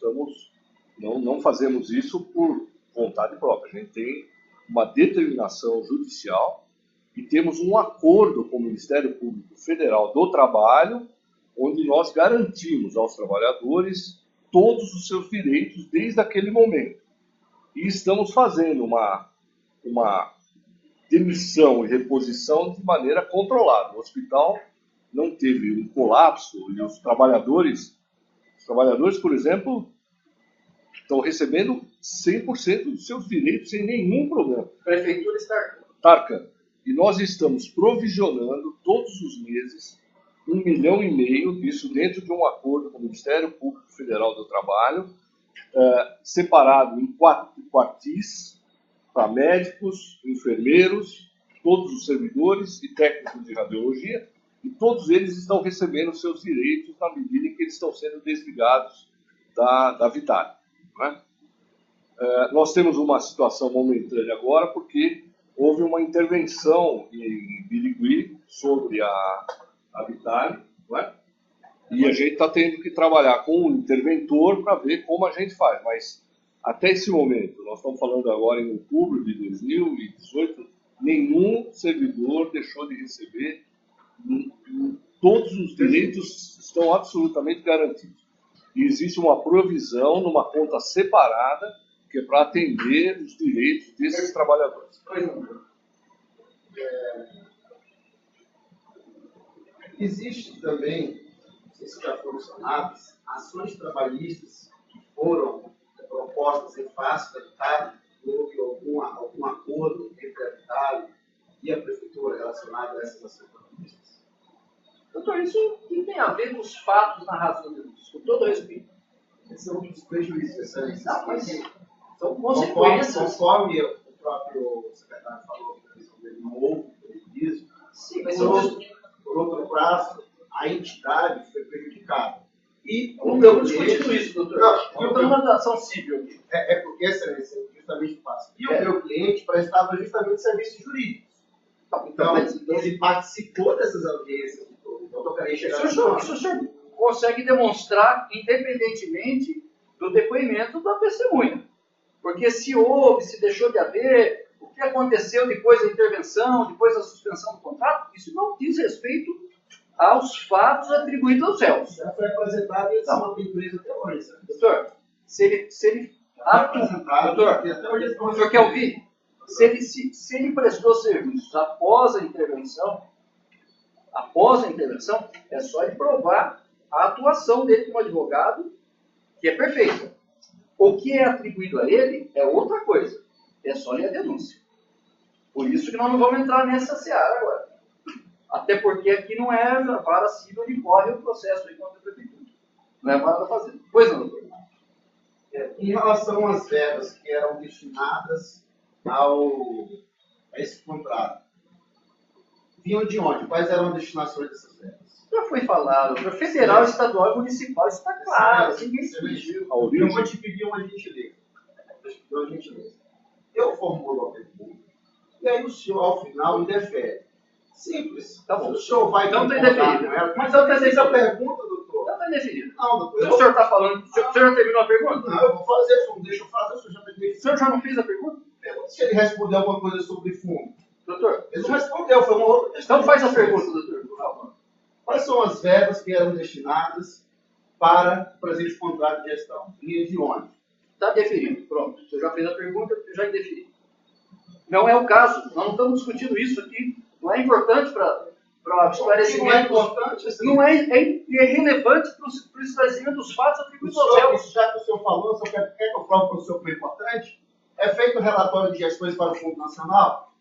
não fazemos isso por vontade própria. A gente tem uma determinação judicial e temos um acordo com o Ministério Público Federal do Trabalho, onde nós garantimos aos trabalhadores todos os seus direitos desde aquele momento. E estamos fazendo uma demissão e reposição de maneira controlada. O hospital não teve um colapso e os trabalhadores, por exemplo, estão recebendo 100% dos seus direitos sem nenhum problema. A prefeitura está Tarcan, e nós estamos provisionando todos os meses 1,5 milhão disso dentro de um acordo com o Ministério Público Federal do Trabalho, separado em quartis para médicos, enfermeiros, todos os servidores e técnicos de radiologia, e todos eles estão recebendo seus direitos na medida em que eles estão sendo desligados da Vitale, né? Nós temos uma situação momentânea agora porque houve uma intervenção em Birigui sobre a Vitale, né? E a gente está tendo que trabalhar com o interventor para ver como a gente faz. Mas até esse momento, nós estamos falando agora em outubro de 2018, nenhum servidor deixou de receber, todos os direitos estão absolutamente garantidos. E existe uma provisão numa conta separada que é para atender os direitos desses trabalhadores. Existe também, não sei se já foram sonadas, ações trabalhistas que foram propostas em face da Vitale, houve algum acordo entre a Vitale e a Prefeitura relacionado a essas ações trabalhistas? Doutor, isso tem a ver com os fatos narrados no denúncio, com todo respeito. Esse é um dos prejuízos, excelência. Não, mas são consequências. Conforme o próprio secretário falou, não houve prejuízo. Sim, mas por outro prazo, a entidade foi prejudicada. E não estamos discutindo isso, doutor. Não estamos na ação civil aqui. É porque, excelência, justamente passa. E o meu cliente prestava justamente serviços jurídicos. Então, ele participou dessas audiências. Então, tocaria chegar Isso o senhor consegue demonstrar independentemente do depoimento da testemunha. Porque se houve, se deixou de haver, o que aconteceu depois da intervenção, depois da suspensão do contrato, isso não diz respeito aos fatos atribuídos aos réus. Já foi apresentado e não tem preso até hoje. Sabe? Doutor, se ele doutor, o senhor quer ouvir? Se ele prestou serviços após a intervenção, é só ele provar a atuação dele como advogado, que é perfeita. O que é atribuído a ele é outra coisa. É só ler a denúncia. Por isso que nós não vamos entrar nessa seara agora. Até porque aqui não é a vara civil onde corre o processo aí contra a prefeitura. Não é a vara da fazenda. Pois não, doutor? Em relação às verbas que eram destinadas ao a esse contrato, vinham de onde? Quais eram as destinações dessas verbas? Já foi falado, federal, estadual e municipal, isso está claro, ninguém fugiu. Eu vou te pedir uma gentileza. Eu formulo a pergunta, e aí o senhor, ao final, indefere. Simples. Tá bom. O senhor vai Então está concordar indeferido. com ela. Mas então está Essa é a indeferido. pergunta, doutor. Então está indeferido. Não, doutor. O senhor está falando, o senhor já terminou a pergunta? Não, eu vou fazer, senhor. Deixa eu fazer, o senhor já me O senhor já não fez a pergunta? pergunta se ele respondeu alguma coisa sobre fundo. Doutor, Ele não respondeu, foi uma outra questão. então faz a pergunta, doutor, por favor. Quais são as verbas que eram destinadas para o presente contrato de gestão? Vinha de onde? Está deferido. Pronto. O senhor já fez a pergunta, já indeferiu. Não é o caso. Nós não estamos discutindo isso aqui. Não é importante para o esclarecimento. Não é importante, assim. Não é relevante para o esclarecimento dos fatos atribuídos ao Senhor, réu. já que o senhor falou, o senhor quer que eu prove para o senhor que é importante? É feito o relatório de gestões para o Fundo Nacional?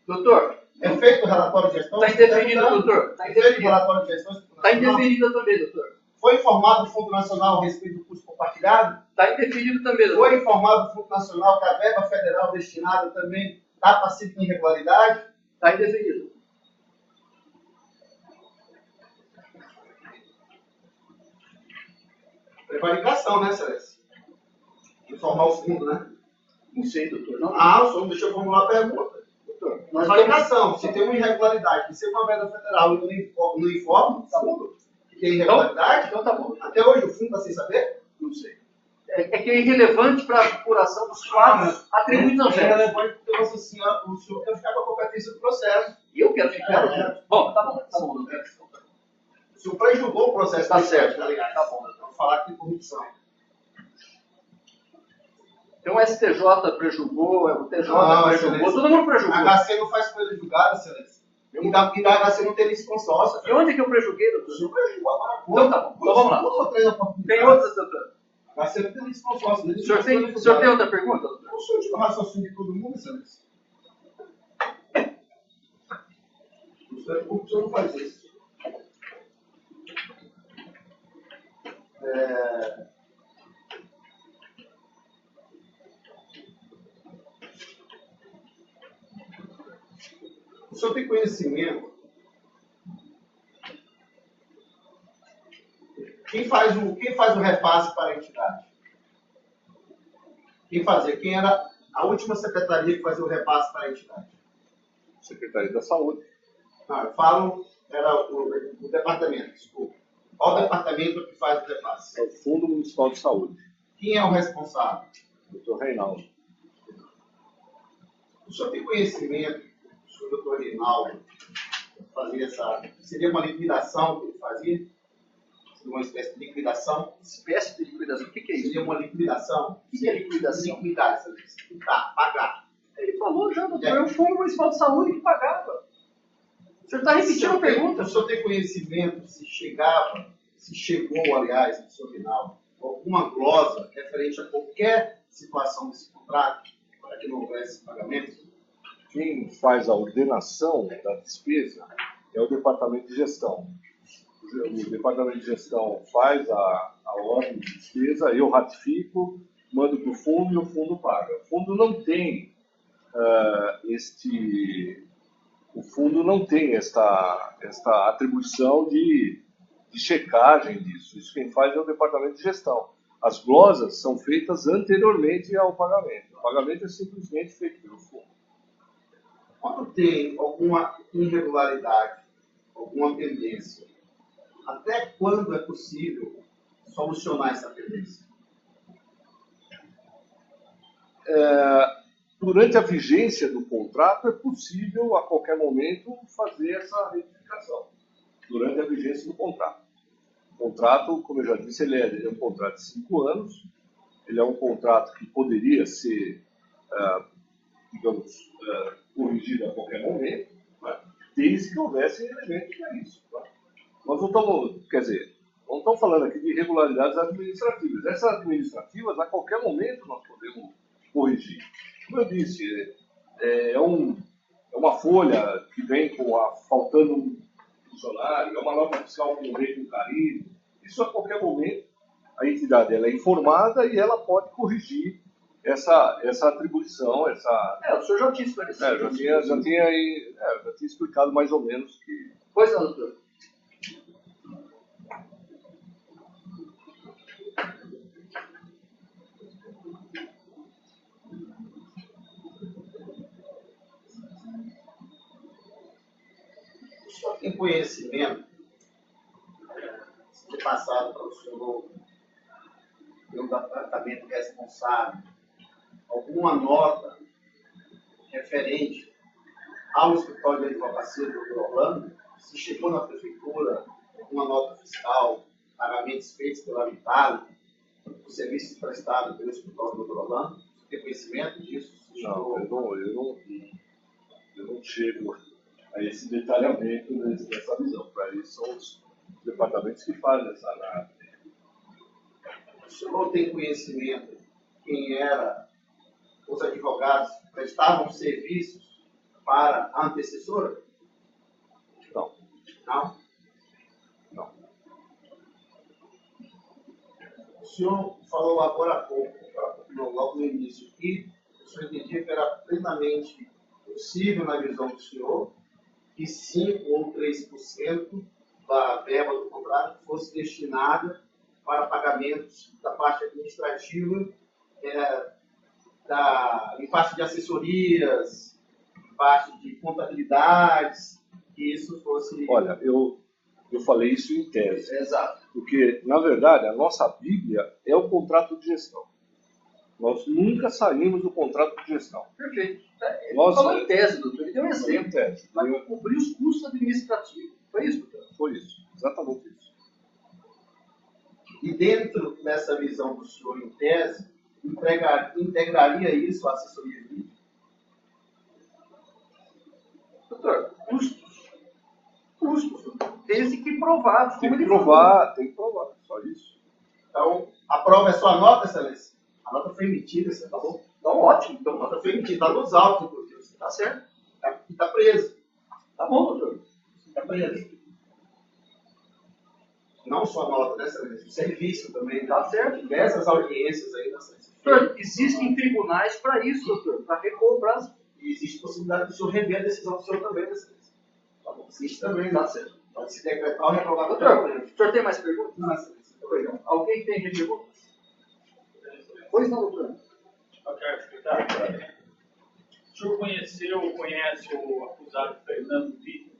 Doutor, É feito o relatório de gestão? está indeferido, doutor. Está É feito o indeferido. relatório de gestões para o Fundo Está Nacional? indeferido também, doutor. Foi informado o Fundo Nacional a respeito do custo compartilhado? Está indeferido também, doutor. Foi informado o Fundo Nacional que a verba federal destinada também está passiva de irregularidade? Está indeferido. Prevaricação, né, Celeste? Informar o fundo, né? Não sei, doutor. Não. Ah, o senhor deixa eu formular a pergunta. Doutor, Prevaricação, se tem uma irregularidade, que seja uma verba federal e não informa o fundo que tem irregularidade, Então tá bom. até hoje o fundo está sem saber? Não sei. É que é irrelevante para a apuração dos fatos atribuídos ao É réu. relevante porque o senhor quer ficar com a competência do processo. E eu quero ficar. É. Bom, tá bom, doutor. O senhor prejudicou o processo. Tá do certo. tá ligado? Tá bom, doutor. Vamos falar aqui de corrupção. Então o STJ prejugou, o TJ Não, prejugou, excelência. todo mundo prejugou. A HC não faz coisa julgada, excelência. E da HC não tem esse consórcio. E onde é que eu prejuguei, O doutor? senhor prejudicou agora. Então tá bom, então vamos lá. Duas ou três oportunidades. Tem outras, doutor? A HC não tem esse consórcio. O senhor tem outra pergunta, doutor? O senhor tira o raciocínio de todo mundo, excelência. O senhor não faz isso. O senhor tem conhecimento? Quem faz o repasse para a entidade? Quem fazia? Quem era a última secretaria que fazia o repasse para a entidade? Secretaria da Saúde. Não, eu falo, era o departamento, desculpa. Qual departamento que faz o repasse? É o Fundo Municipal de Saúde. Quem é o responsável? Dr. Reinaldo. O senhor tem conhecimento, o senhor doutor Reinaldo, fazia essa. Seria uma liquidação que ele fazia? Seria uma espécie de liquidação? Espécie de liquidação. O que é isso? Seria uma liquidação? O que é liquidação? Liquidar, pagar. Ele falou já, doutor. É o Fundo Municipal de Saúde que pagava. O senhor está repetindo a pergunta. O senhor tem conhecimento se chegou, aliás, no seu final, alguma glosa referente a qualquer situação desse contrato, para que não houvesse pagamento? Quem faz a ordenação da despesa é o Departamento de Gestão. O Departamento de Gestão faz a ordem de despesa, eu ratifico, mando para o fundo e o fundo paga. O fundo não tem esta atribuição de checagem disso. Isso quem faz é o Departamento de Gestão. As glosas são feitas anteriormente ao pagamento. O pagamento é simplesmente feito pelo fundo. Quando tem alguma irregularidade, alguma pendência, até quando é possível solucionar essa pendência? Durante a vigência do contrato, é possível, a qualquer momento, fazer essa retificação. Durante a vigência do contrato. O contrato, como eu já disse, ele é um contrato de 5 anos. Ele é um contrato que poderia ser, corrigido a qualquer momento, né? Desde que houvesse elementos para isso. Né? Nós não estamos falando aqui de irregularidades administrativas. Essas administrativas, a qualquer momento, nós podemos corrigir. Como eu disse, é uma folha que vem faltando um funcionário, é uma nota fiscal que não vem com carimbo. Isso a qualquer momento a entidade ela é informada e ela pode corrigir essa atribuição, O senhor já tinha esclarecido. já tinha explicado mais ou menos que... Pois não, doutor. O senhor tem conhecimento, se foi passado para o senhor, pelo departamento responsável, alguma nota referente ao escritório de advocacia do Dr. Orlando? Se chegou na prefeitura alguma nota fiscal, pagamentos feitos pela Vitale, o serviço prestado pelo escritório do Dr. Orlando? Você tem conhecimento disso? Não, eu não chego a esse detalhamento dessa visão. Para isso são os departamentos que fazem essa análise. O senhor tem conhecimento de quem eram os advogados que prestavam serviços para a antecessora? Não. Não? Não. O senhor falou agora há pouco, logo no início, que o senhor entendia que era plenamente possível, na visão do senhor, que 5 ou 3% da verba do contrato fosse destinada para pagamentos da parte administrativa, em parte de assessorias, em parte de contabilidades, que isso fosse... Olha, eu falei isso em tese. Exato. Porque, na verdade, a nossa Bíblia é o contrato de gestão. Nós nunca saímos do contrato de gestão. Perfeito. Ele Nós- falou em tese, doutor. Ele deu um exemplo. Em tese. Mas para cobrir os custos administrativos. Foi isso, doutor? Foi isso, exatamente isso. E dentro dessa visão do senhor em tese, integraria isso à assessoria jurídica? Doutor, custos, doutor. Desde que provados. Tem como que ele falou. provar, só isso. Então, a prova é só a nota, excelência? A nota foi emitida, você tá bom? Então, ótimo. A Então, nota foi emitida, está nos autos, inclusive. Você tá certo. está preso. Tá bom, doutor. Está preso. Não só a nota, né, excelência? O serviço também. Tá certo. Diversas audiências aí, excelência. Doutor, existem tribunais para isso, doutor. Para recobrar. E existe possibilidade do senhor rever a decisão do senhor também, né, excelência? Tá bom. Existe também, né? Tá certo. Pode se decretar ou reprovar Doutor, também. o senhor tem mais perguntas? Não, excelência. Pois não. Alguém tem perguntas? Pois não, doutor. Eu quero explicar. O senhor conheceu ou conhece o acusado Fernando Vitor?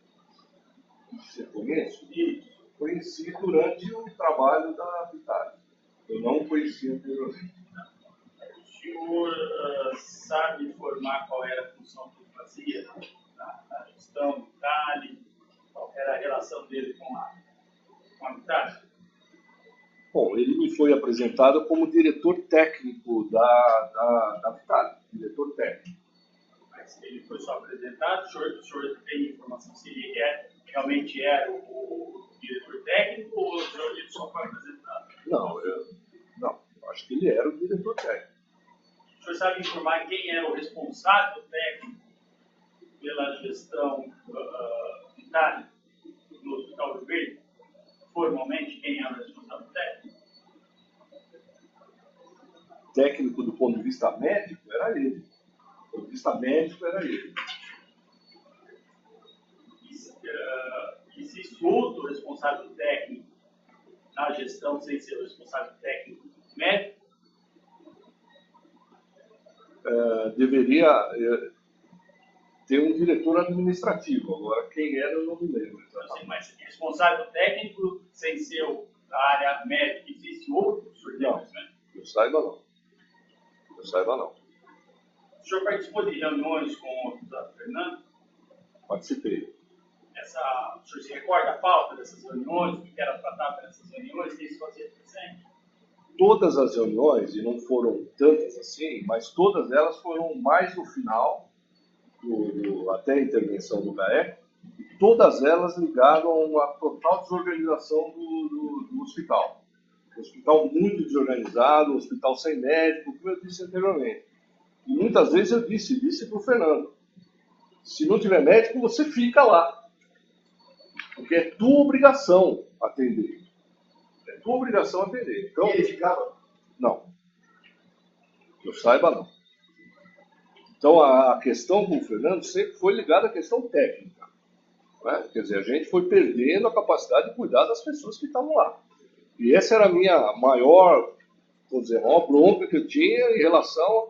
Você conhece? Isso. Conheci durante o trabalho da Vitale. Eu não conhecia anteriormente. O senhor sabe informar qual era a função que ele fazia na gestão do Vitale? Qual era a relação dele com a Vitale? Bom, ele me foi apresentado como diretor técnico da Vitale. Diretor técnico. Mas ele foi só apresentado, o senhor tem informação se ele realmente era o diretor técnico ou ele só foi apresentado? Não, eu acho que ele era o diretor técnico. O senhor sabe informar quem era o responsável técnico pela gestão Vitale no Hospital Rio Verde? Formalmente, quem era o responsável técnico? Técnico do ponto de vista médico era ele. Do ponto de vista médico era ele. Existe outro responsável técnico na gestão sem ser o responsável técnico médico? Deveria ter um diretor administrativo. Agora, quem era, eu não me lembro. Não sei, mas responsável técnico sem ser da área médica, existe outro? O senhor tem Não. conhecimento? Eu saiba não. Eu saiba não. O senhor participou de reuniões com o acusado Fernando? Participei. O senhor se recorda a pauta dessas reuniões, o que era tratado nessas reuniões, quem se fazia presente? Todas as reuniões, e não foram tantas assim, mas todas elas foram mais no final, até a intervenção do GAEC, e todas elas ligaram a uma total desorganização do hospital. Um hospital muito desorganizado, um hospital sem médico, como eu disse anteriormente. E muitas vezes eu disse para o Fernando, se não tiver médico, você fica lá. Porque é tua obrigação atender. É tua obrigação atender. Então, E ele ficava? não. Que eu saiba, não. Então, a questão com o Fernando sempre foi ligada à questão técnica. Né? Quer dizer, a gente foi perdendo a capacidade de cuidar das pessoas que estavam lá. E essa era a minha maior bronca que eu tinha em relação